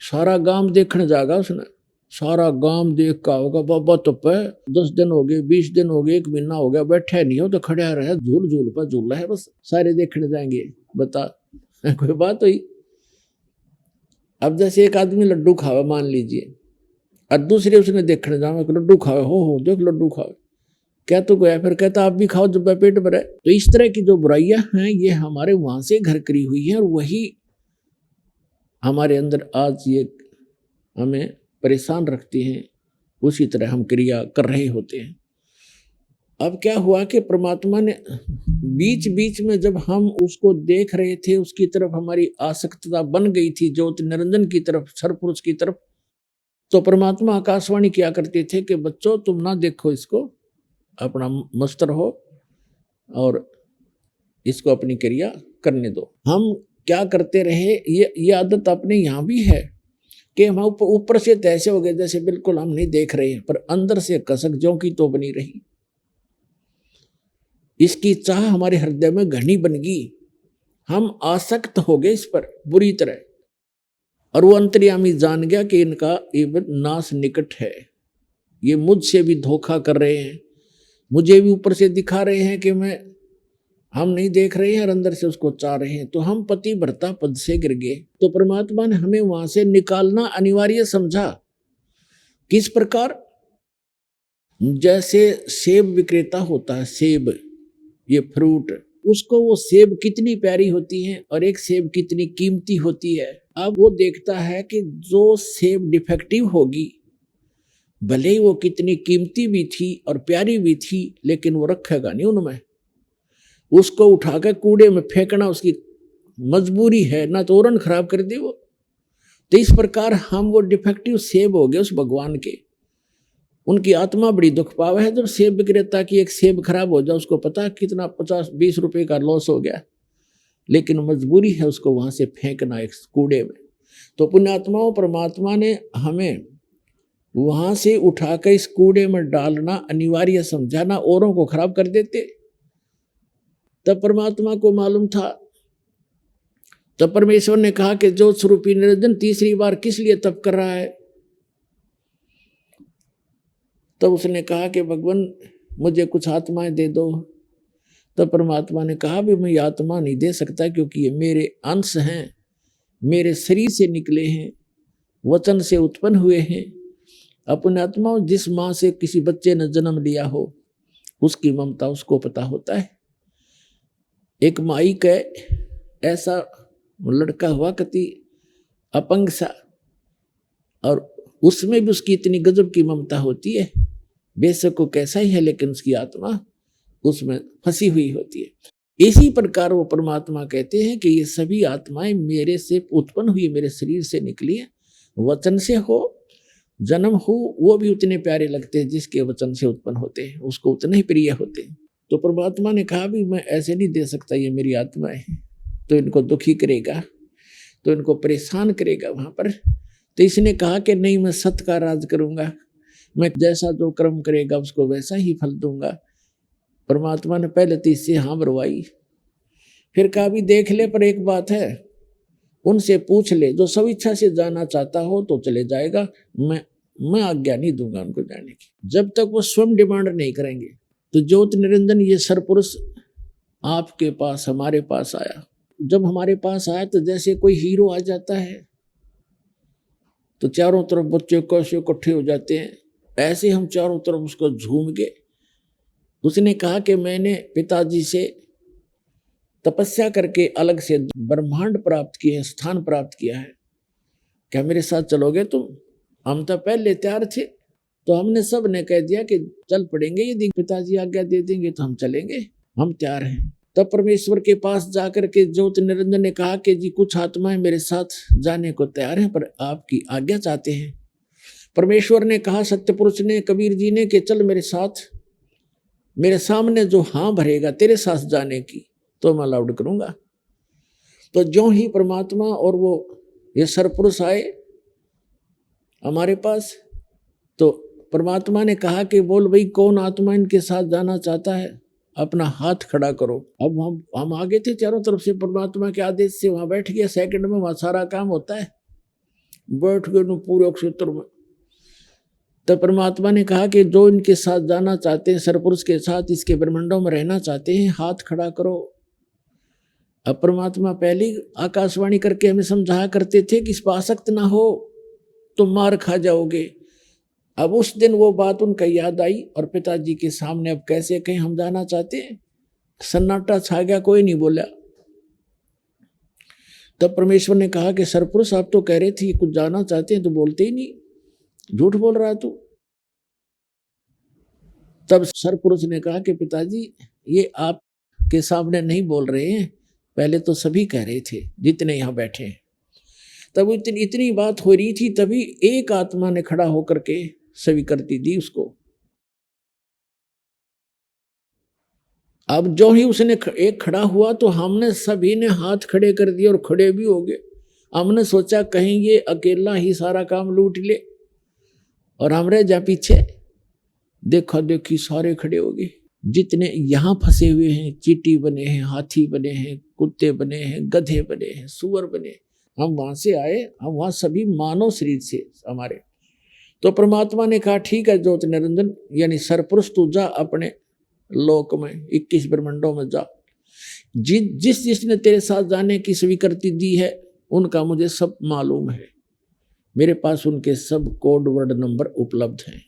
सारा गांव देखने जाएगा उसने, सारा गांव देख का होगा बाबा तप है, 10 दिन हो गए, 20 दिन हो गए, 1 महीना हो गया, बैठे नहीं हो तो खड़ा रहे, झूल झूल पर झूल है, बस सारे देखने जाएंगे। बता कोई बात हुई। अब जैसे एक आदमी लड्डू खावे मान लीजिए, और दूसरे उसने देखने जाओ लड्डू खावे, हो देख लड्डू खावे, क्या तो गया, फिर कहता आप भी खाओ जब पेट भरे। तो इस तरह की जो बुराइयां हैं ये हमारे वहां से घर करी हुई है, और वही हमारे अंदर आज ये हमें परेशान रखती हैं। उसी तरह हम क्रिया कर रहे होते हैं। अब क्या हुआ कि परमात्मा ने बीच बीच में जब हम उसको देख रहे थे, उसकी तरफ हमारी आसक्तता बन गई थी, ज्योति निरंजन की तरफ, सरपुरुष की तरफ, तो परमात्मा आकाशवाणी किया करते थे कि बच्चों तुम ना देखो इसको, अपना मस्त रहो और इसको अपनी क्रिया करने दो। हम क्या करते रहे, ये आदत अपने यहाँ भी है कि हम ऊपर से तैसे हो गए जैसे बिल्कुल हम नहीं देख रहे हैं, पर अंदर से कसक ज्यों की तो बनी रही। इसकी चाह हमारे हृदय में घनी बन गई, हम आसक्त हो गए इस पर बुरी तरह, और वो अंतर्यामी जान गया कि इनका ये नाश निकट है, ये मुझसे भी धोखा कर रहे हैं, मुझे भी ऊपर से दिखा रहे हैं कि हम नहीं देख रहे हैं और अंदर से उसको चाह रहे हैं। तो हम पति भर्ता पद से गिर गए। तो परमात्मा ने हमें वहां से निकालना अनिवार्य समझा। किस प्रकार? जैसे सेब विक्रेता होता है, सेब, ये फ्रूट, उसको वो सेब कितनी प्यारी होती है और एक सेब कितनी कीमती होती है। अब वो देखता है कि जो सेब डिफेक्टिव होगी, भले ही वो कितनी कीमती भी थी और प्यारी भी थी, लेकिन वो रखेगा नहीं उनमें, उसको उठाकर कूड़े में फेंकना उसकी मजबूरी है, ना तो औरन खराब कर दे वो। तो इस प्रकार हम वो डिफेक्टिव सेब हो गए उस भगवान के। उनकी आत्मा बड़ी दुख पावा है जब सेब विक्रेता की एक सेब खराब हो जाए, उसको पता कितना 50-20 रुपए का लॉस हो गया, लेकिन मजबूरी है उसको वहां से फेंकना एक कूड़े में। तो पुण्यात्माओं, परमात्मा ने हमें वहां से उठाकर इस कूड़े में डालना अनिवार्य समझा, ना औरों को खराब कर देते। तब परमात्मा को मालूम था, तब परमेश्वर ने कहा कि जो स्वरूपी निरंजन तीसरी बार किस लिए तप कर रहा है? तब उसने कहा कि भगवान मुझे कुछ आत्माएं दे दो। तब परमात्मा ने कहा भी मैं ये आत्मा नहीं दे सकता, क्योंकि ये मेरे अंश हैं, मेरे शरीर से निकले हैं, वचन से उत्पन्न हुए हैं। अपने आत्मा, जिस माँ से किसी बच्चे ने जन्म लिया हो उसकी ममता उसको पता होता है। एक माई का ऐसा लड़का हुआ कति अपंग सा, और उसमें भी उसकी इतनी गजब की ममता होती है, बेशक को कैसा ही है लेकिन उसकी आत्मा उसमें फंसी हुई होती है। इसी प्रकार वो परमात्मा कहते हैं कि ये सभी आत्माएं मेरे से उत्पन्न हुई, मेरे शरीर से निकली है। वचन से हो जन्म हो, वो भी उतने प्यारे लगते हैं जिसके वचन से उत्पन्न होते हैं, उसको उतने ही प्रिय होते हैं। तो परमात्मा ने कहा भी मैं ऐसे नहीं दे सकता, ये मेरी आत्मा है, तो इनको दुखी करेगा, तो इनको परेशान करेगा वहां पर। तो इसने कहा कि नहीं, मैं सत्य का राज करूंगा, मैं जैसा जो कर्म करेगा उसको वैसा ही फल दूंगा। परमात्मा ने पहले तो इससे हाँ भरवाई, फिर कहा भी देख ले, पर एक बात है, उनसे पूछ ले, जो सब इच्छा से जाना चाहता हो तो चले जाएगा, मैं आज्ञा नहीं दूंगा उनको जाने की, जब तक वो स्वयं डिमांड नहीं करेंगे। तो ज्योति निरंजन ये सरपुरुष आपके पास, हमारे पास आया। जब हमारे पास आया तो जैसे कोई हीरो आ जाता है तो चारों तरफ बच्चे कैसे इकट्ठे हो जाते हैं, ऐसे हम चारों तरफ उसको झूम गए। उसने कहा कि मैंने पिताजी से तपस्या करके अलग से ब्रह्मांड प्राप्त किए हैं, स्थान प्राप्त किया है, क्या मेरे साथ चलोगे तुम? हम तो पहले तैयार थे, तो हमने सब ने कह दिया कि चल पड़ेंगे, यदि पिताजी आज्ञा दे देंगे तो हम चलेंगे, हम तैयार हैं। तब परमेश्वर के पास जाकर के ज्योति निरंजन ने कहा कि जी कुछ आत्माएं मेरे साथ जाने को तैयार हैं, पर आपकी आज्ञा चाहते हैं। परमेश्वर ने कहा, सत्य पुरुष ने, कबीर जी ने, कि चल मेरे साथ, मेरे सामने जो हाँ भरेगा तेरे साथ जाने की तो मैं अलाउड करूंगा। तो ज्यों ही परमात्मा और वो ये सरपुरुष आए हमारे पास, तो परमात्मा ने कहा कि बोल भाई कौन आत्मा इनके साथ जाना चाहता है, अपना हाथ खड़ा करो। अब हम आगे थे चारों तरफ से, परमात्मा के आदेश से वहां बैठ गया। सेकंड में वहां सारा काम होता है, बैठ गए पूरे क्षेत्र में। तब परमात्मा ने कहा कि जो इनके साथ जाना चाहते हैं, सरपुरुष के साथ इसके ब्रह्मांडों में रहना चाहते हैं, हाथ खड़ा करो। अब परमात्मा पहले आकाशवाणी करके हमें समझाया करते थे कि इस पर आसक्त ना हो तो मार खा जाओगे। अब उस दिन वो बात उनका याद आई और पिताजी के सामने अब कैसे कहें हम जाना चाहते हैं, सन्नाटा छा गया, कोई नहीं बोला। तब परमेश्वर ने कहा कि सरपुरुष आप तो कह रहे थे कुछ जाना चाहते हैं तो बोलते ही नहीं, झूठ बोल रहा तू। तब सरपुरुष ने कहा कि पिताजी ये आपके सामने नहीं बोल रहे हैं, पहले तो सभी कह रहे थे जितने यहाँ बैठे हैं। तब इतनी बात हो रही थी, तभी एक आत्मा ने खड़ा होकर के स्वीकृति दी उसको। अब जो ही उसने एक खड़ा हुआ तो हमने सभी ने हाथ खड़े कर दिए और खड़े भी हो गए। हमने सोचा कहीं ये अकेला ही सारा काम लूट ले और हम रह जा पीछे। देखा देखी सारे खड़े हो गए, जितने यहाँ फंसे हुए हैं, चींटी बने हैं, हाथी बने हैं, कुत्ते बने हैं, गधे बने हैं, सुअर बने। हम वहां से आए, हम वहां सभी मानव शरीर से हमारे। तो परमात्मा ने कहा ठीक है ज्योति निरंजन यानी सरपुरुष तू जा अपने लोक में 21 ब्रह्मंडों में जा। जिसने तेरे साथ जाने की स्वीकृति दी है उनका मुझे सब मालूम है, मेरे पास उनके सब कोड वर्ड नंबर उपलब्ध हैं।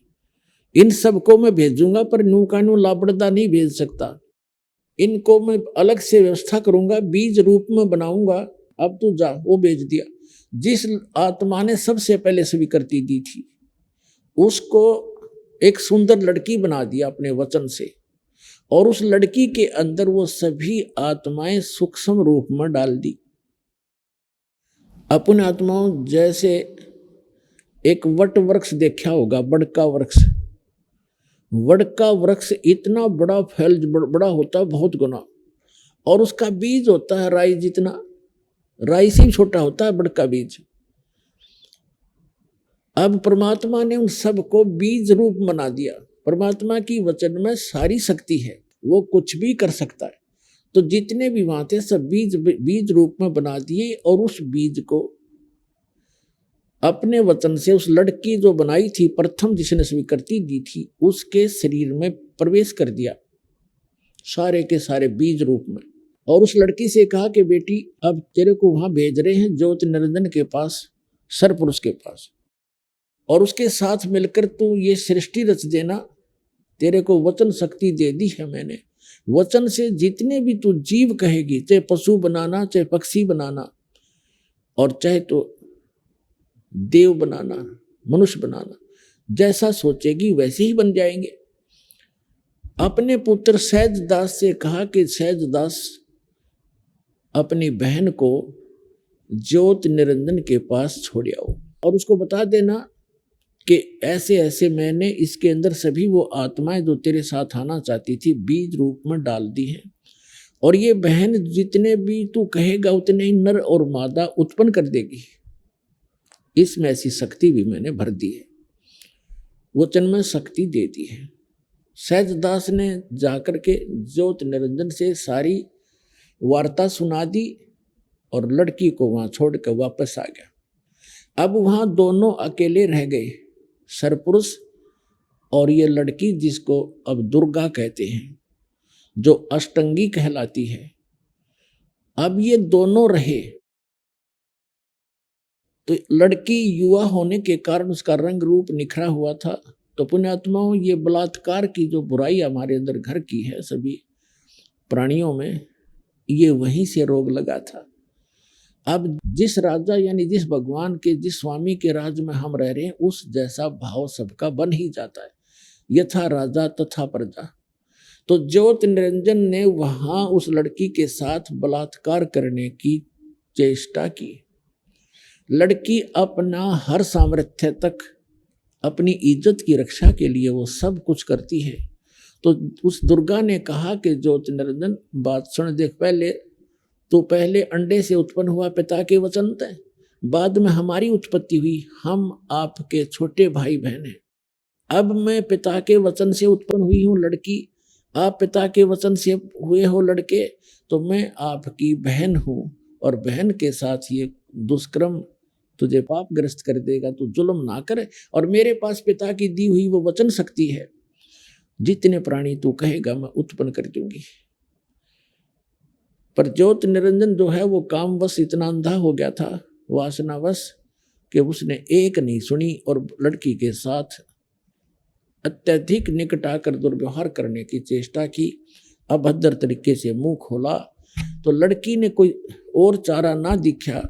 इन सबको मैं भेजूंगा पर नू का नू लापड़दा नहीं भेज सकता। इनको मैं अलग से व्यवस्था करूंगा, बीज रूप में बनाऊंगा। अब तू जा। वो भेज दिया। जिस आत्मा ने सबसे पहले स्वीकृति दी थी उसको एक सुंदर लड़की बना दिया अपने वचन से, और उस लड़की के अंदर वो सभी आत्माएं सूक्ष्म रूप में डाल दी। अपने आत्माओं जैसे एक वट वृक्ष देखा होगा, बड़का वृक्ष। वड़का वृक्ष इतना बड़ा फैल बड़ा होता है बहुत गुना, और उसका बीज होता है राई जितना, राई से छोटा होता है बड़का बीज। अब परमात्मा ने उन सबको बीज रूप बना दिया। परमात्मा की वचन में सारी शक्ति है, वो कुछ भी कर सकता है। तो जितने भी वहां थे सब बीज रूप में बना दिए, और उस बीज को अपने वचन से उस लड़की जो बनाई थी प्रथम जिसने स्वीकृति दी थी उसके शरीर में प्रवेश कर दिया, सारे के सारे बीज रूप में। और उस लड़की से कहा कि बेटी अब तेरे को वहां भेज रहे हैं ज्योति निरंजन के पास, सरपुरुष के पास, और उसके साथ मिलकर तू ये सृष्टि रच देना। तेरे को वचन शक्ति दे दी है मैंने। वचन से जितने भी तू जीव कहेगी, चाहे पशु बनाना, चाहे पक्षी बनाना, और चाहे तो देव बनाना, मनुष्य बनाना, जैसा सोचेगी वैसे ही बन जाएंगे। अपने पुत्र सहज दास से कहा कि सहज दास अपनी बहन को ज्योति निरंजन के पास छोड़ आओ, और उसको बता देना कि ऐसे ऐसे मैंने इसके अंदर सभी वो आत्माएं जो तेरे साथ आना चाहती थी बीज रूप में डाल दी हैं, और ये बहन जितने भी तू कहेगा उतने ही नर और मादा उत्पन्न कर देगी। इसमें ऐसी शक्ति भी मैंने भर दी है, वचन में शक्ति दे दी है। सहजदास ने जाकर के ज्योति निरंजन से सारी वार्ता सुना दी और लड़की को वहां छोड़कर वापस आ गया। अब वहां दोनों अकेले रह गए, सरपुरुष और ये लड़की जिसको अब दुर्गा कहते हैं, जो अष्टंगी कहलाती है। अब ये दोनों रहे। तो लड़की युवा होने के कारण उसका रंग रूप निखरा हुआ था। तो पुण्यात्माओं ये बलात्कार की जो बुराई हमारे अंदर घर की है सभी प्राणियों में, ये वहीं से रोग लगा था। अब जिस राजा यानी जिस भगवान के जिस स्वामी के राज में हम रह रहे हैं उस जैसा भाव सबका बन ही जाता है, यथा राजा तथा प्रजा। तो ज्योति निरंजन ने वहां उस लड़की के साथ बलात्कार करने की चेष्टा की। लड़की अपना हर सामर्थ्य तक अपनी इज्जत की रक्षा के लिए वो सब कुछ करती है। तो उस दुर्गा ने कहा कि ज्योति निरंजन बात सुन, देख पहले अंडे से उत्पन्न हुआ पिता के वचन थे, बाद में हमारी उत्पत्ति हुई, हम आपके छोटे भाई बहन हैं। अब मैं पिता के वचन से उत्पन्न हुई हूँ लड़की, आप पिता के वचन से हुए हो लड़के, तो मैं आपकी बहन हूँ, और बहन के साथ ये दुष्कर्म तुझे पापग्रस्त कर देगा, तू जुल्म ना करे। और मेरे पास पिता की दी हुई वो वचन शक्ति है, जितने प्राणी तू कहेगा मैं उत्पन्न कर दूंगी। पर ज्योति निरंजन जो है वो कामवश इतना अंधा हो गया था, वासनावश, कि उसने एक नहीं सुनी और लड़की के साथ अत्यधिक निकट आकर दुर्व्यवहार करने की चेष्टा की, अभद्र तरीके से मुंह खोला। तो लड़की ने कोई और चारा ना दिखा,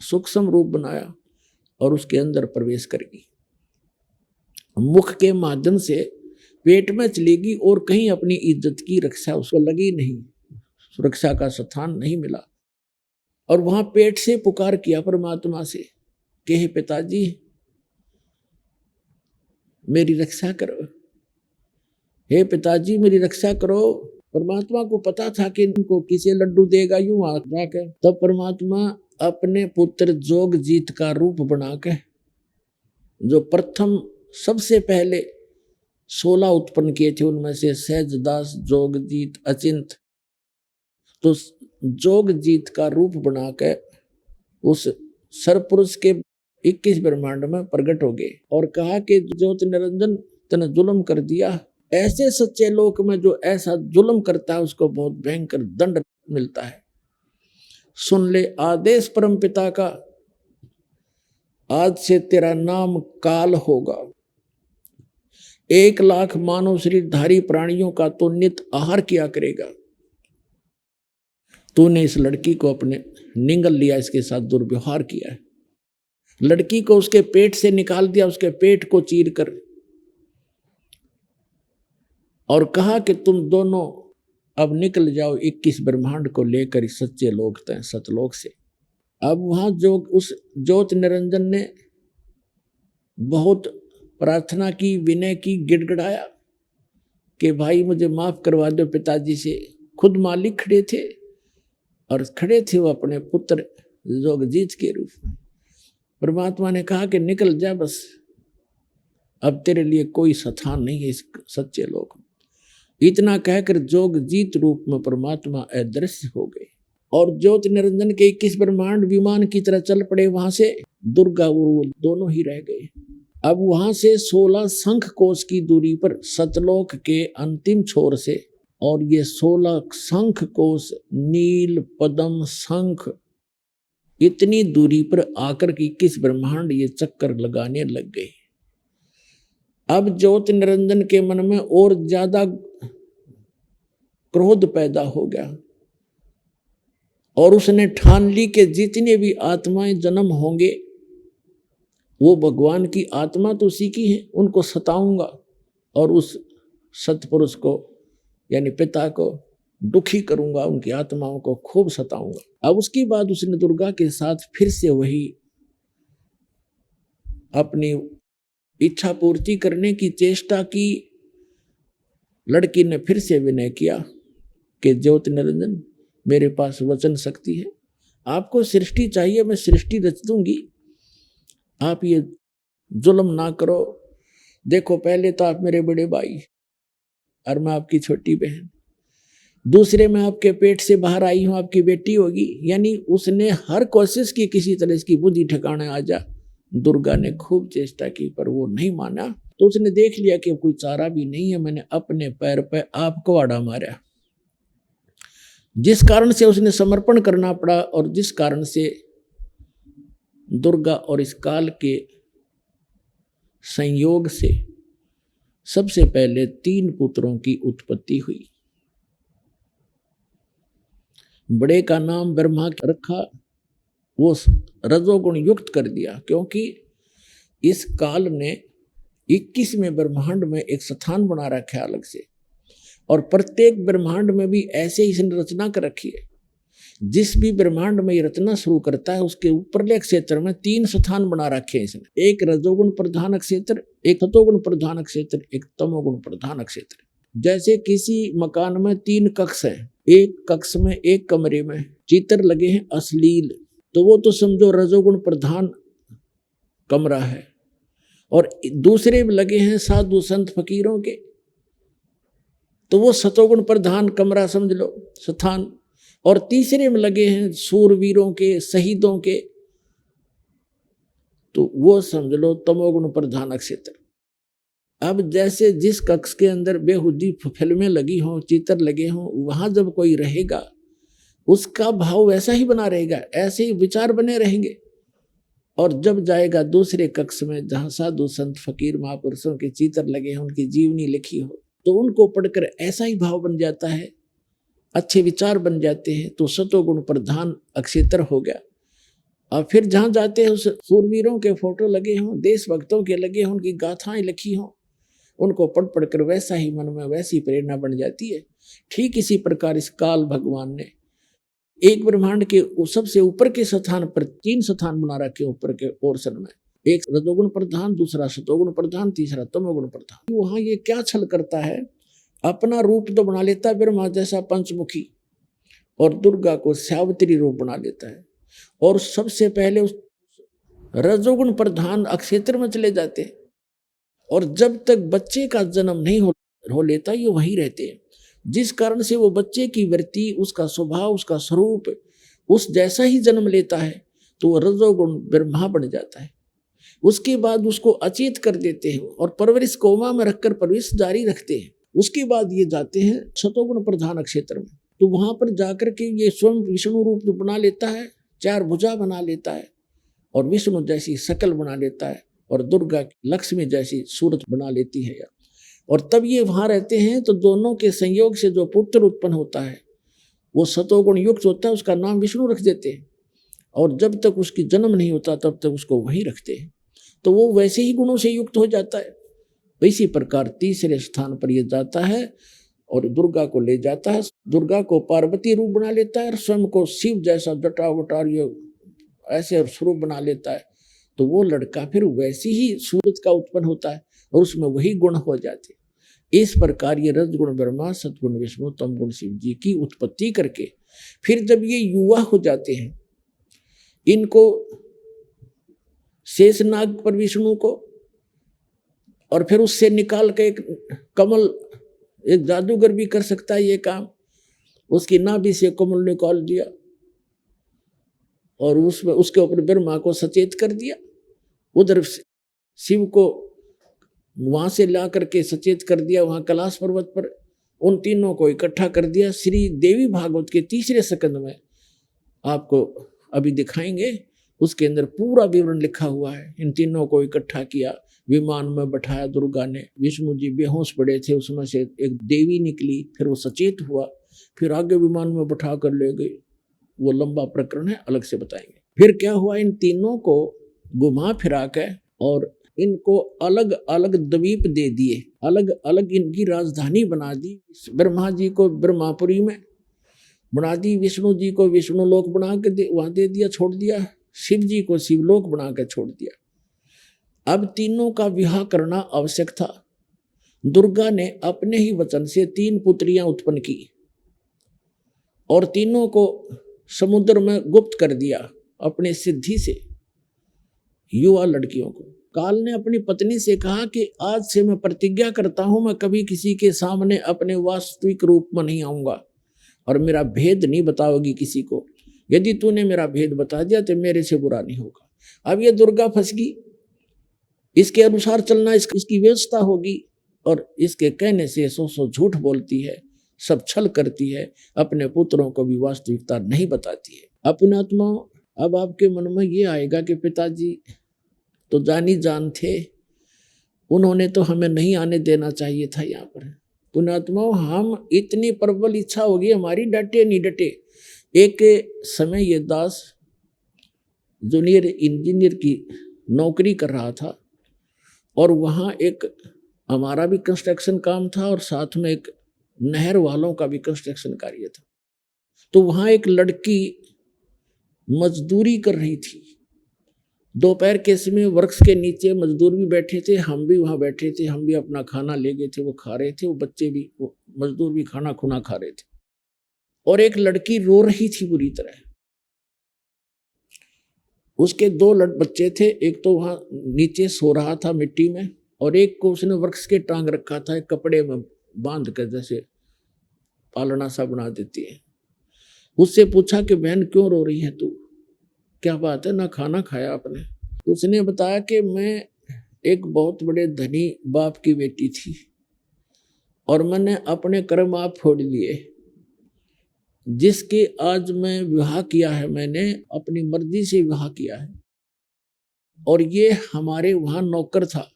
सूक्ष्म रूप बनाया और उसके अंदर प्रवेश कर गई। मुख के माध्यम से पेट में चलेगी और कहीं अपनी इज्जत की रक्षा उसको लगी नहीं, सुरक्षा का स्थान नहीं मिला। और वहां पेट से पुकार किया परमात्मा से कि हे पिताजी मेरी रक्षा करो, हे पिताजी मेरी रक्षा करो, परमात्मा को पता था कि इनको किसे लड्डू देगा यूं जाकर, तब परमात्मा अपने पुत्र जोगजीत का रूप बनाकर, जो प्रथम सबसे पहले 16 उत्पन्न किए थे, उनमें से सहजदास, जोगजीत, अचिंत, तो जोगजीत का रूप बनाकर उस सरपुरुष के 21 ब्रह्मांड में प्रकट हो गए और कहा कि ज्योति निरंजन तने जुल्म कर दिया, ऐसे सच्चे लोक में जो ऐसा जुल्म करता है उसको बहुत भयंकर दंड मिलता है। सुन ले आदेश परम पिता का, आज से तेरा नाम काल होगा। 1 लाख मानव शरीरधारी प्राणियों का तो नित आहार किया करेगा। तूने इस लड़की को अपने निगल लिया, इसके साथ दुर्व्यवहार किया है, लड़की को उसके पेट से निकाल दिया, उसके पेट को चीर कर, और कहा कि तुम दोनों अब निकल जाओ 21 ब्रह्मांड को लेकर इस सच्चे लोक तय सतलोक से। अब वहां जो उस ज्योति निरंजन ने बहुत प्रार्थना की, विनय की, गिड़गिड़ाया कि भाई मुझे माफ करवा दो पिताजी से। खुद मालिक खड़े थे और खड़े थे वो अपने पुत्र जोगजीत के रूप में। परमात्मा ने कहा कि निकल जा बस, अब तेरे लिए कोई स्थान नहीं है इस सच्चे लोक में। इतना कहकर जोगजीत रूप में परमात्मा अदृश्य हो गए और ज्योति निरंजन के 21 ब्रह्मांड विमान की तरह चल पड़े। वहां से दुर्गा वो दोनों ही रह गए। अब वहां से 16 शंख कोश की दूरी पर सतलोक के अंतिम छोर से, और ये 16 शंख कोश नील पद्म शंख इतनी दूरी पर आकर के 21 ब्रह्मांड ये चक्कर लगाने लग गए। अब ज्योति निरंजन के मन में और ज्यादा क्रोध पैदा हो गया और उसने ठान ली कि जितने भी आत्माएं जन्म होंगे वो भगवान की आत्मा तो उसी की है, उनको सताऊंगा और उस सतपुरुष को यानी पिता को दुखी करूंगा, उनकी आत्माओं को खूब सताऊंगा। अब उसके बाद उसने दुर्गा के साथ फिर से वही अपनी इच्छा पूर्ति करने की चेष्टा की। लड़की ने फिर से विनय किया कि ज्योति निरंजन मेरे पास वचन शक्ति है, आपको सृष्टि चाहिए, मैं सृष्टि रच दूंगी, आप ये जुल्म ना करो। देखो पहले तो आप मेरे बड़े भाई और मैं आपकी छोटी बहन, दूसरे में आपके पेट से बाहर आई हूं, आपकी बेटी होगी। यानी उसने हर कोशिश की किसी तरह इसकी बुद्धि ठिकाने आ जा। दुर्गा ने खूब चेष्टा की पर वो नहीं माना। तो उसने देख लिया कि कोई चारा भी नहीं है, मैंने अपने पैर पे आपको आड़ा मारा, जिस कारण से उसने समर्पण करना पड़ा और जिस कारण से दुर्गा और इस काल के संयोग से सबसे पहले 3 पुत्रों की उत्पत्ति हुई। बड़े का नाम ब्रह्मा रखा, वो रजोगुण युक्त कर दिया, क्योंकि इस काल ने 21वें ब्रह्मांड में एक स्थान बना रखा है अलग से, और प्रत्येक ब्रह्मांड में भी ऐसे ही इसने रचना कर रखी है। जिस भी ब्रह्मांड में ये रचना शुरू करता है उसके ऊपरले क्षेत्र में 3 स्थान बना रखे हैं इसने। एक रजोगुण प्रधान क्षेत्र, एक सतोगुण प्रधान क्षेत्र, एक तमोगुण प्रधान क्षेत्र। जैसे किसी मकान में 3 कक्ष है, एक कक्ष में एक कमरे में चित्र लगे हैं अश्लील, तो वो तो समझो रजोगुण प्रधान कमरा है, और दूसरे में लगे हैं साधु संत फकीरों के, तो वो सतोगुण प्रधान कमरा समझ लो स्थान, और तीसरे में लगे हैं सूरवीरों के शहीदों के, तो वो समझ लो तमोगुण प्रधान क्षेत्र। अब जैसे जिस कक्ष के अंदर बेहुदी फिल्में लगी हों, चित्र लगे हों, वहां जब कोई रहेगा उसका भाव वैसा ही बना रहेगा, ऐसे ही विचार बने रहेंगे। और जब जाएगा दूसरे कक्ष में जहां साधु संत फकीर महापुरुषों के चित्र लगे हों, उनकी जीवनी लिखी हो, तो उनको पढ़कर ऐसा ही भाव बन जाता है, अच्छे विचार बन जाते हैं, तो सतोगुण प्रधान क्षेत्र हो गया। और फिर जहां जाते हैं उस सूरवीरों के फोटो लगे हों, देशभक्तों के लगे हों, उनकी गाथाएं लिखी हों, उनको पढ़ पढ़कर वैसा ही मन में वैसी प्रेरणा बन जाती है। ठीक इसी प्रकार इस काल भगवान ने एक ब्रह्मांड के सबसे ऊपर के स्थान पर 3 स्थान बना रखे ऊपर के पोर्शन में, एक रजोगुण प्रधान, दूसरा सतोगुण प्रधान, तीसरा तमोगुण प्रधान। वहां ये क्या छल करता है, अपना रूप तो बना लेता है ब्रह्मा जैसा पंचमुखी, और दुर्गा को सावित्री रूप बना लेता है, और सबसे पहले उस रजोगुण प्रधान अक्षेत्र में चले जाते हैं, और जब तक बच्चे का जन्म नहीं हो लेता ये वहीं रहते हैं, जिस कारण से वो बच्चे की वृत्ति, उसका स्वभाव, उसका स्वरूप उस जैसा ही जन्म लेता है, तो वो रजोगुण ब्रह्मा बन जाता है। उसके बाद उसको अचेत कर देते हैं और परवरिश कोमा में रखकर परवरिश जारी रखते हैं। उसके बाद ये जाते हैं सतोगुण प्रधान क्षेत्र में, तो वहां पर जाकर के ये स्वयं विष्णु रूप बना लेता है, 4 भुजा बना लेता है, और विष्णु जैसी शकल बना लेता है, और दुर्गा लक्ष्मी जैसी सूरत बना लेती है। और तब ये वहां रहते हैं, तो दोनों के संयोग से जो पुत्र उत्पन्न होता है वो सतोगुण युक्त होता है, उसका नाम विष्णु रख देते हैं, और जब तक उसकी जन्म नहीं होता तब तक उसको वहीं रखते हैं, तो वो वैसे ही गुणों से युक्त हो जाता है। इसी प्रकार तीसरे स्थान पर ये जाता है और दुर्गा को ले जाता है, दुर्गा को पार्वती रूप बना लेता है, और स्वयं को शिव जैसा जटा वटार ऐसे स्वरूप बना लेता है, तो वो लड़का फिर वैसी ही सूरत का उत्पन्न होता है और उसमें वही गुण हो जाते। इस प्रकार ये रजगुण ब्रह्मा, सतगुण विष्णु, तम गुण शिव जी की उत्पत्ति करके फिर जब ये युवा हो जाते हैं, इनको शेषनाग पर विष्णु को, और फिर उससे निकाल के एक कमल, एक जादूगर भी कर सकता है ये काम, उसकी नाभि से कमल निकाल दिया और उसमें उसके ऊपर ब्रह्मा को सचेत कर दिया, उधर शिव को वहां से ला करके सचेत कर दिया वहां कैलाश पर्वत पर, उन तीनों को इकट्ठा कर दिया। श्री देवी भागवत के 3 स्कंद में आपको अभी दिखाएंगे, उसके अंदर पूरा विवरण लिखा हुआ है। इन तीनों को इकट्ठा किया, विमान में बैठाया दुर्गा ने, विष्णु जी बेहोश पड़े थे, उसमें से एक देवी निकली, फिर वो सचेत हुआ, फिर आगे विमान में बैठा कर ले गई। वो लंबा प्रकरण है, अलग से बताएंगे। फिर क्या हुआ, इन तीनों को घुमा फिरा के और इनको अलग अलग द्वीप दे दिए, अलग अलग इनकी राजधानी बना दी। ब्रह्मा जी को ब्रह्मापुरी में बना दी, विष्णु जी को विष्णु लोक बना के वहां दे दिया, छोड़ दिया, शिव जी को शिवलोक बना के छोड़ दिया। अब तीनों का विवाह करना आवश्यक था। दुर्गा ने अपने ही वचन से 3 पुत्रियां उत्पन्न की और तीनों को समुद्र में गुप्त कर दिया अपने सिद्धि से, युवा लड़कियों को। काल ने अपनी पत्नी से कहा कि आज से मैं प्रतिज्ञा करता हूं, मैं कभी किसी के सामने अपने वास्तविक रूप में नहीं आऊंगा और मेरा भेद नहीं बताओगी किसी को। यदि तूने मेरा भेद बता दिया तो मेरे से बुरा नहीं होगा। अब ये दुर्गा फंस गई, इसके अनुसार चलना इसकी व्यवस्था होगी, और इसके कहने से 100 झूठ बोलती है, सब छल करती है, अपने पुत्रों को भी वास्तविकता नहीं बताती है। अपने आत्मा, अब आपके मन में ये आएगा कि पिताजी तो जानी जान थे, उन्होंने तो हमें नहीं आने देना चाहिए था यहाँ पर। पुण्यात्मा, हम इतनी प्रबल इच्छा होगी हमारी, डटे नहीं डटे। एक समय ये दास जूनियर इंजीनियर की नौकरी कर रहा था, और वहाँ एक हमारा भी कंस्ट्रक्शन काम था और साथ में एक नहर वालों का भी कंस्ट्रक्शन कार्य था। तो वहाँ एक लड़की मजदूरी कर रही थी। दोपहर के समय वृक्ष के नीचे मजदूर भी बैठे थे, हम भी वहाँ बैठे थे, हम भी अपना खाना ले गए थे, वो खा रहे थे, वो बच्चे भी, वो मजदूर भी खाना खुना खा रहे थे। और एक लड़की रो रही थी बुरी तरह। उसके 2 बच्चे थे, एक तो वहां नीचे सो रहा था मिट्टी में, और एक को उसने वृक्ष के टांग रखा था, एक कपड़े में बांध कर, जैसे पालना सा बना देती है। उससे पूछा कि बहन क्यों रो रही है तू, क्या बात है, ना खाना खाया आपने? उसने बताया कि मैं एक बहुत बड़े धनी बाप की बेटी थी और मैंने अपने कर्म आप फोड़ लिए, जिसके आज मैं विवाह किया है, मैंने अपनी मर्जी से विवाह किया है, और ये हमारे वहां नौकर था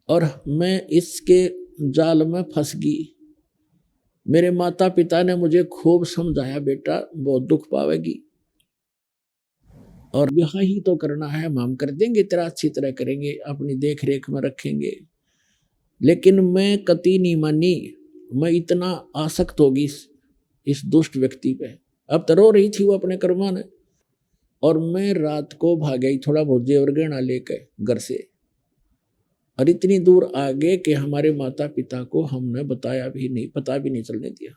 और मैं इसके जाल में फंस गई। मेरे माता पिता ने मुझे खूब समझाया, बेटा बहुत दुख पावेगी और विवाह ही तो करना है, हम कर देंगे, तेरा अच्छी तरह करेंगे, अपनी देख रेख में रखेंगे। लेकिन मैं कतई नहीं मानी, मैं इतना आसक्त होगी इस दुष्ट व्यक्ति पे। अब तो रो रही थी वो अपने कर्मा ने, और मैं रात को भाग गई थोड़ा बहुत जेवर गहना लेकर घर से, और इतनी दूर आ गए कि हमारे माता पिता को हमने बताया भी नहीं, पता भी नहीं चलने दिया।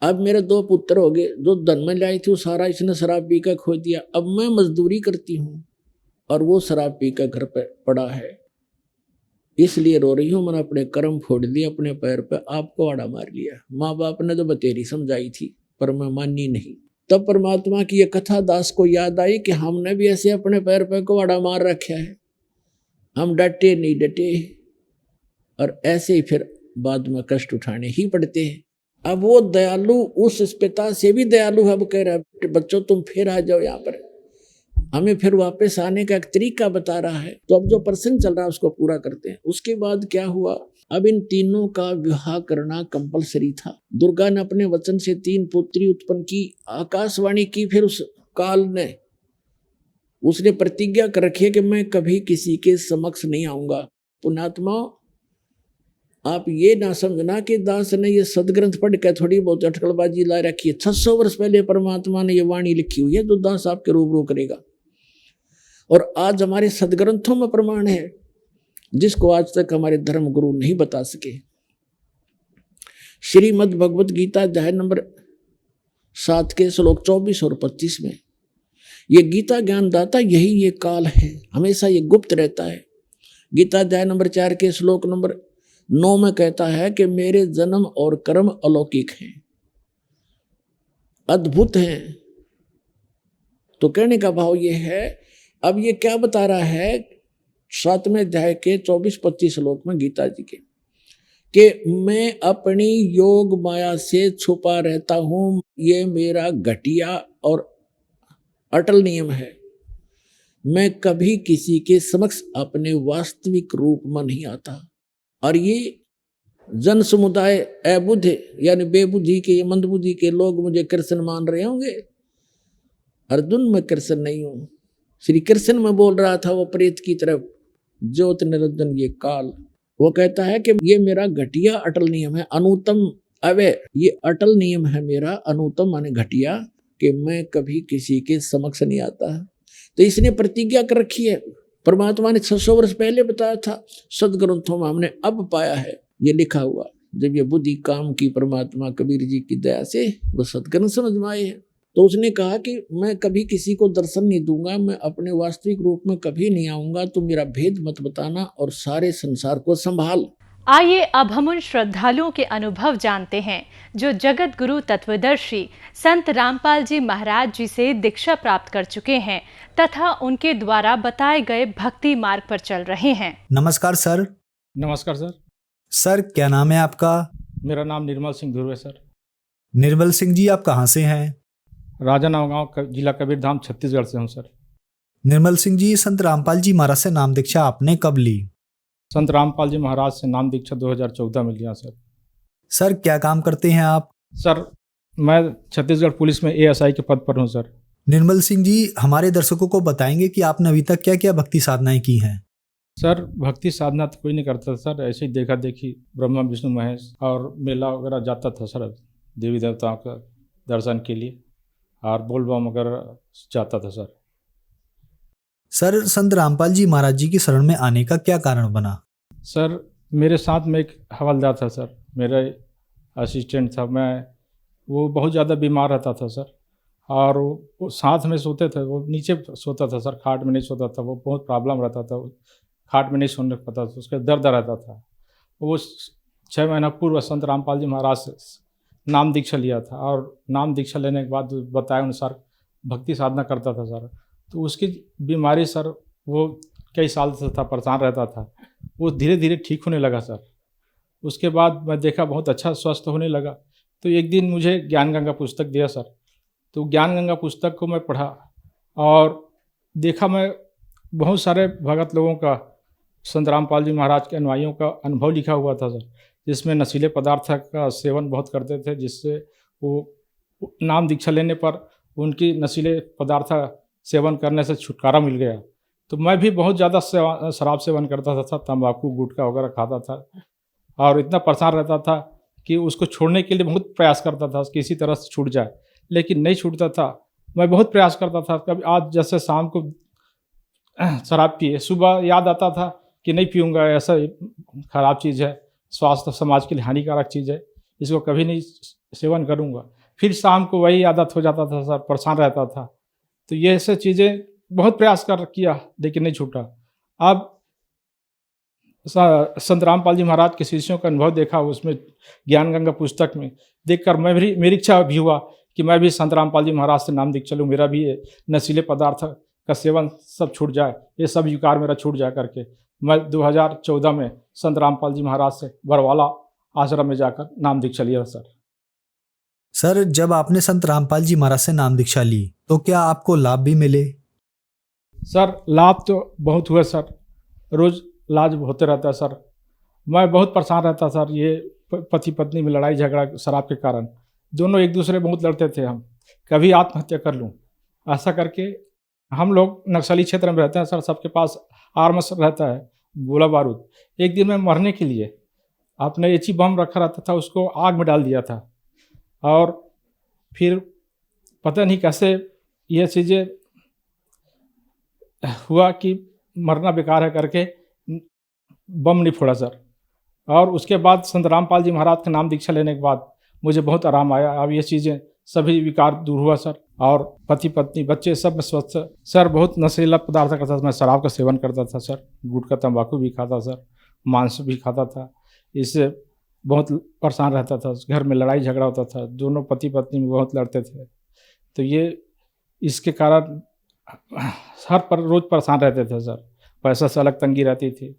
अब मेरे 2 पुत्र हो गए, जो धन में लाई थी वो सारा इसने शराब पी कर खो दिया। अब मैं मजदूरी करती हूँ और वो शराब पी कर घर पे पड़ा है, इसलिए रो रही हूँ। मैंने अपने कर्म फोड़ दिए, अपने पैर पे आपको आड़ा मार लिया। माँ बाप ने तो बतेरी समझाई थी पर मैं मानी नहीं। तब परमात्मा की ये कथा दास को याद आई कि हमने भी ऐसे अपने पैर पे को आड़ा मार रखा है, हम डटे नहीं डटे, और ऐसे ही फिर बाद में कष्ट उठाने ही पड़ते हैं। अब वो दयालु उस पिता से भी दयालु है, अब कह रहा है बच्चों तुम फिर आ जाओ यहाँ पर, हमें फिर वापस आने का एक तरीका बता रहा है। तो अब जो प्रसंग चल रहा है उसको पूरा करते हैं। उसके बाद क्या हुआ, अब इन तीनों का विवाह करना कंपलसरी था। दुर्गा ने अपने वचन से 3 पुत्री उत्पन्न की, आकाशवाणी की, फिर उस काल ने उसने प्रतिज्ञा कर रखी है कि मैं कभी किसी के समक्ष नहीं आऊंगा। पुण्यात्मा, आप ये ना समझना कि दास ने ये सदग्रंथ पढ़ के थोड़ी बहुत अटकलबाजी ला रखी है। 600 वर्ष पहले परमात्मा ने ये वाणी लिखी हुई है जो दास आपके रूबरू करेगा, और आज हमारे सदग्रंथों में प्रमाण है जिसको आज तक हमारे धर्म गुरु नहीं बता सके। श्रीमद् भगवत गीता अध्याय नंबर 7 के श्लोक 24 और 25 में ये गीता ज्ञानदाता यही ये काल है, हमेशा ये गुप्त रहता है। गीता अध्याय नंबर 4 के श्लोक नंबर 9 में कहता है कि मेरे जन्म और कर्म अलौकिक हैं, अद्भुत हैं। तो कहने का भाव ये है, अब ये क्या बता रहा है 7वें अध्याय के 24-25 श्लोक में गीता जी के, कि मैं अपनी योग माया से छुपा रहता हूं, ये मेरा घटिया और अटल नियम है। मैं कभी किसी के समक्ष अपने वास्तविक रूप में नहीं आता। और ये जन समुदाय अबुद्ध यानी बेबुद्धि के, मंदबुद्धि के लोग मुझे कृष्ण मान रहे होंगे। अर्जुन मैं कृष्ण नहीं हूं, श्री कृष्ण में बोल रहा था वो प्रेत की तरफ, ज्योत निरंजन ये काल। वो कहता है कि ये मेरा घटिया अटल नियम है, अनुतम अवय, ये अटल नियम है मेरा, अनुतम माने घटिया, कि मैं कभी किसी के समक्ष नहीं आता। तो इसने प्रतिज्ञा कर रखी है, परमात्मा ने 600 वर्ष पहले बताया था, सदग्रंथों में हमने अब पाया है ये लिखा हुआ। जब ये बुद्धि काम की परमात्मा कबीर जी की दया से वो सदग्रंथ समझ में आए हैं। तो उसने कहा कि मैं कभी किसी को दर्शन नहीं दूंगा, मैं अपने वास्तविक रूप में कभी नहीं आऊंगा, तो मेरा भेद मत बताना और सारे संसार को संभाल। आइए अब हम उन श्रद्धालुओं के अनुभव जानते हैं जो जगत गुरु तत्वदर्शी संत रामपाल जी महाराज जी से दीक्षा प्राप्त कर चुके हैं तथा उनके द्वारा बताए गए भक्ति मार्ग पर चल रहे हैं। नमस्कार सर। नमस्कार सर। सर क्या नाम है आपका? मेरा नाम निर्मल सिंह ध्रुव है सर। निर्मल सिंह जी आप कहाँ से हैं? राजानाव गांव, जिला कबीरधाम, छत्तीसगढ़ से हूँ सर। निर्मल सिंह जी, संत रामपाल जी महाराज से नाम दीक्षा आपने कब ली? संत रामपाल जी महाराज से नाम दीक्षा 2014 में लिया सर। सर क्या काम करते हैं आप? सर मैं छत्तीसगढ़ पुलिस में ASI के पद पर हूँ सर। निर्मल सिंह जी, हमारे दर्शकों को बताएंगे कि आपने अभी तक क्या क्या भक्ति साधनाएं की हैं? सर भक्ति साधना तो कोई नहीं करता था सर, ऐसे ही देखा देखी ब्रह्मा विष्णु महेश और मेला वगैरह जाता था सर, देवी देवताओं का दर्शन के लिए, और बोल बम वगैरह जाता था सर। सर संत रामपाल जी महाराज जी की शरण में आने का क्या कारण बना? सर मेरे साथ में एक हवलदार था सर, मेरा असिस्टेंट था, मैं वो बहुत ज़्यादा बीमार रहता था सर, और वो साथ में सोते थे, वो नीचे सोता था सर, खाट में नहीं सोता था, वो बहुत प्रॉब्लम रहता था, खाट में नहीं सोने पाता था, उसका दर्द रहता था। वो 6 महीना पूर्व संत रामपाल जी महाराज से नाम दीक्षा लिया था, और नाम दीक्षा लेने के बाद बताए अनुसार भक्ति साधना करता था सर। तो उसकी बीमारी सर, वो कई साल से था, परेशान रहता था, वो धीरे धीरे ठीक होने लगा सर। उसके बाद मैं देखा बहुत अच्छा स्वस्थ होने लगा। तो एक दिन मुझे ज्ञान गंगा पुस्तक दिया सर, तो ज्ञान गंगा पुस्तक को मैं पढ़ा और देखा मैं बहुत सारे भगत लोगों का, संत रामपाल जी महाराज के अनुयायियों का अनुभव लिखा हुआ था सर, जिसमें नशीले पदार्थ का सेवन बहुत करते थे, जिससे वो नाम दीक्षा लेने पर उनकी नशीले पदार्थ सेवन करने से छुटकारा मिल गया। तो मैं भी बहुत ज़्यादा शराब सेवन करता था, तंबाकू गुटखा वगैरह खाता था, और इतना परेशान रहता था कि उसको छोड़ने के लिए बहुत प्रयास करता था, किसी तरह से छूट जाए, लेकिन नहीं छूटता था। मैं बहुत प्रयास करता था, कभी आज जैसे शाम को शराब पिए, सुबह याद आता था कि नहीं पीऊँगा, ऐसा खराब चीज़ है, स्वास्थ्य समाज के लिए हानिकारक चीज़ है, इसको कभी नहीं सेवन करूँगा। फिर शाम को वही आदत हो जाता था सर, परेशान रहता था। तो ये ऐसे चीज़ें बहुत प्रयास किया लेकिन नहीं छूटा। अब संत रामपाल जी महाराज के शिष्यों का अनुभव देखा, उसमें ज्ञान गंगा पुस्तक में देखकर मेरी इच्छा भी हुआ कि मैं भी संत रामपाल जी महाराज से नाम दीक्षा लूँ, मेरा भी ये नशीले पदार्थ का सेवन सब छूट जाए, ये सब विकार मेरा छूट जाए करके मैं 2014 में संत रामपाल जी महाराज से बरवाला आश्रम में जाकर नाम दीक्षा लिया सर। सर, जब आपने संत रामपाल जी महाराज से नाम दीक्षा ली तो क्या आपको लाभ भी मिले? सर लाभ तो बहुत हुए सर, रोज इलाज होते रहता है सर। मैं बहुत परेशान रहता सर, ये पति पत्नी में लड़ाई झगड़ा शराब के कारण, दोनों एक दूसरे बहुत लड़ते थे। हम कभी आत्महत्या कर लूँ ऐसा करके, हम लोग नक्सली क्षेत्र में रहते हैं सर, सबके पास आर्म्स रहता है, गोला बारूद। एक दिन मैं मरने के लिए अपने एची बम रखा रहता था, उसको आग में डाल दिया था और फिर पता नहीं कैसे ये चीज़ें हुआ कि मरना बेकार है करके बम नहीं फोड़ा सर। और उसके बाद संत रामपाल जी महाराज का नाम दीक्षा लेने के बाद मुझे बहुत आराम आया। अब ये चीज़ें सभी विकार दूर हुआ सर, और पति पत्नी बच्चे सब में स्वस्थ सर। बहुत नशीला पदार्थ करता था, मैं शराब का सेवन करता था सर, गुटखा तंबाकू भी खाता सर, मांस भी खाता था, इससे बहुत परेशान रहता था। घर में लड़ाई झगड़ा होता था, दोनों पति पत्नी में बहुत लड़ते थे। तो ये इसके कारण हर पर रोज़ परेशान रहते थे सर, पैसा से अलग तंगी रहती थी।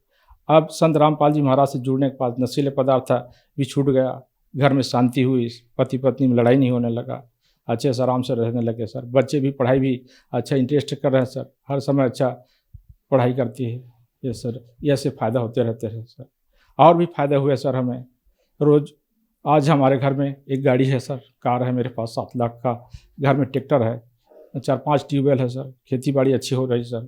अब संत रामपाल जी महाराज से जुड़ने के बाद नशीले पदार्थ भी छूट गया, घर में शांति हुई, पति पत्नी में लड़ाई नहीं होने लगा, अच्छे से आराम से रहने लगे सर। बच्चे भी पढ़ाई भी अच्छा इंटरेस्ट कर रहे हैं सर, हर समय अच्छा पढ़ाई करती है ये सर। ये ऐसे फ़ायदा होते रहते हैं सर, और भी फ़ायदे हुए सर हमें। रोज़ आज हमारे घर में एक गाड़ी है सर, कार है मेरे पास 7 लाख का, घर में ट्रैक्टर है, 4-5 ट्यूबवेल है सर, खेती बाड़ी अच्छी हो रही सर।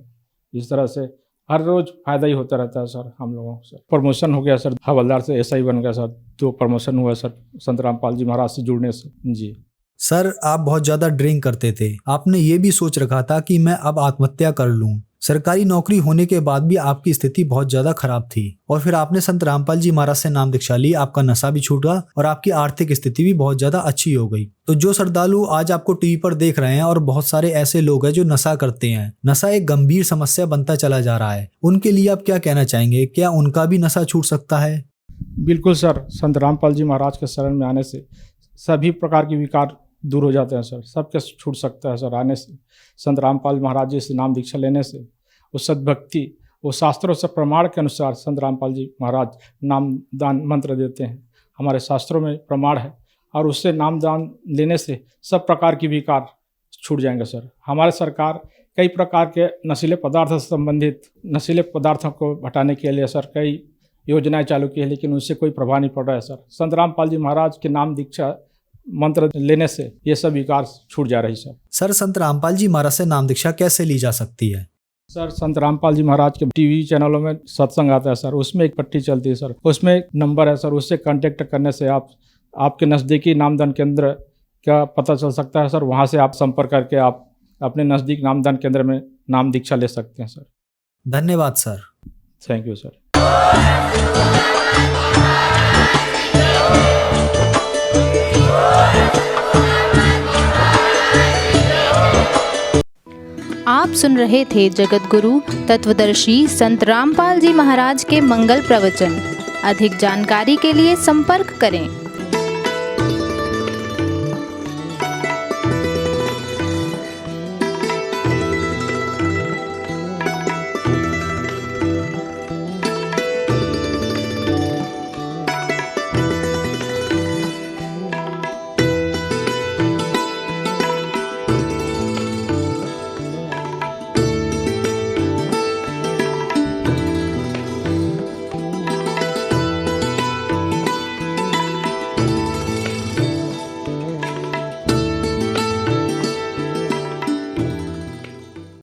इस तरह से हर रोज़ फ़ायदा ही होता रहता है सर हम लोगों को सर। प्रमोशन हो गया सर, हवलदार से एसआई बन गया सर, 2 प्रमोशन हुआ सर संत रामपाल जी महाराज से जुड़ने से जी। सर, आप बहुत ज़्यादा ड्रिंक करते थे, आपने ये भी सोच रखा था कि मैं अब आत्महत्या कर लूं। सरकारी नौकरी होने के बाद भी आपकी स्थिति बहुत ज़्यादा खराब थी, और फिर आपने संत रामपाल जी महाराज से नाम दीक्षा ली, आपका नशा भी छूटा और आपकी आर्थिक स्थिति भी बहुत ज़्यादा अच्छी हो गई। तो जो श्रद्धालु आज आपको टीवी पर देख रहे हैं, और बहुत सारे ऐसे लोग हैं जो नशा करते हैं, नशा एक गंभीर समस्या बनता चला जा रहा है, उनके लिए आप क्या कहना चाहेंगे? क्या उनका भी नशा छूट सकता है? बिल्कुल सर, संत रामपाल जी महाराज के शरण में आने से सभी प्रकार के विकार दूर हो जाते हैं सर, सबके छूट सकता है सर। आने से संत रामपाल महाराज जी से नाम दीक्षा लेने से वो सद्भक्ति, वो शास्त्रों से प्रमाण के अनुसार संत रामपाल जी महाराज नाम दान मंत्र देते हैं, हमारे शास्त्रों में प्रमाण है, और उससे नाम दान लेने से सब प्रकार की विकार छूट जाएंगे सर। हमारे सरकार कई प्रकार के नशीले पदार्थ से संबंधित नशीले पदार्थों को हटाने के लिए सर कई योजनाएं चालू की है, लेकिन उससे कोई प्रभाव नहीं पड़ रहा है सर। संत रामपाल जी महाराज के नाम दीक्षा मंत्र लेने से ये सब विकार छूट जा रही सर। सर, संत रामपाल जी महाराज से नाम दीक्षा कैसे ली जा सकती है? सर, संत रामपाल जी महाराज के टीवी चैनलों में सत्संग आता है सर, उसमें एक पट्टी चलती है सर, उसमें एक नंबर है सर, उससे कांटेक्ट करने से आपके नज़दीकी नामदान केंद्र का पता चल सकता है सर। वहाँ से आप संपर्क करके आप अपने नज़दीक नामदान केंद्र में नाम दीक्षा ले सकते हैं सर। धन्यवाद सर। Thank you sir. आप सुन रहे थे जगत गुरु तत्वदर्शी संत रामपाल जी महाराज के मंगल प्रवचन। अधिक जानकारी के लिए संपर्क करें।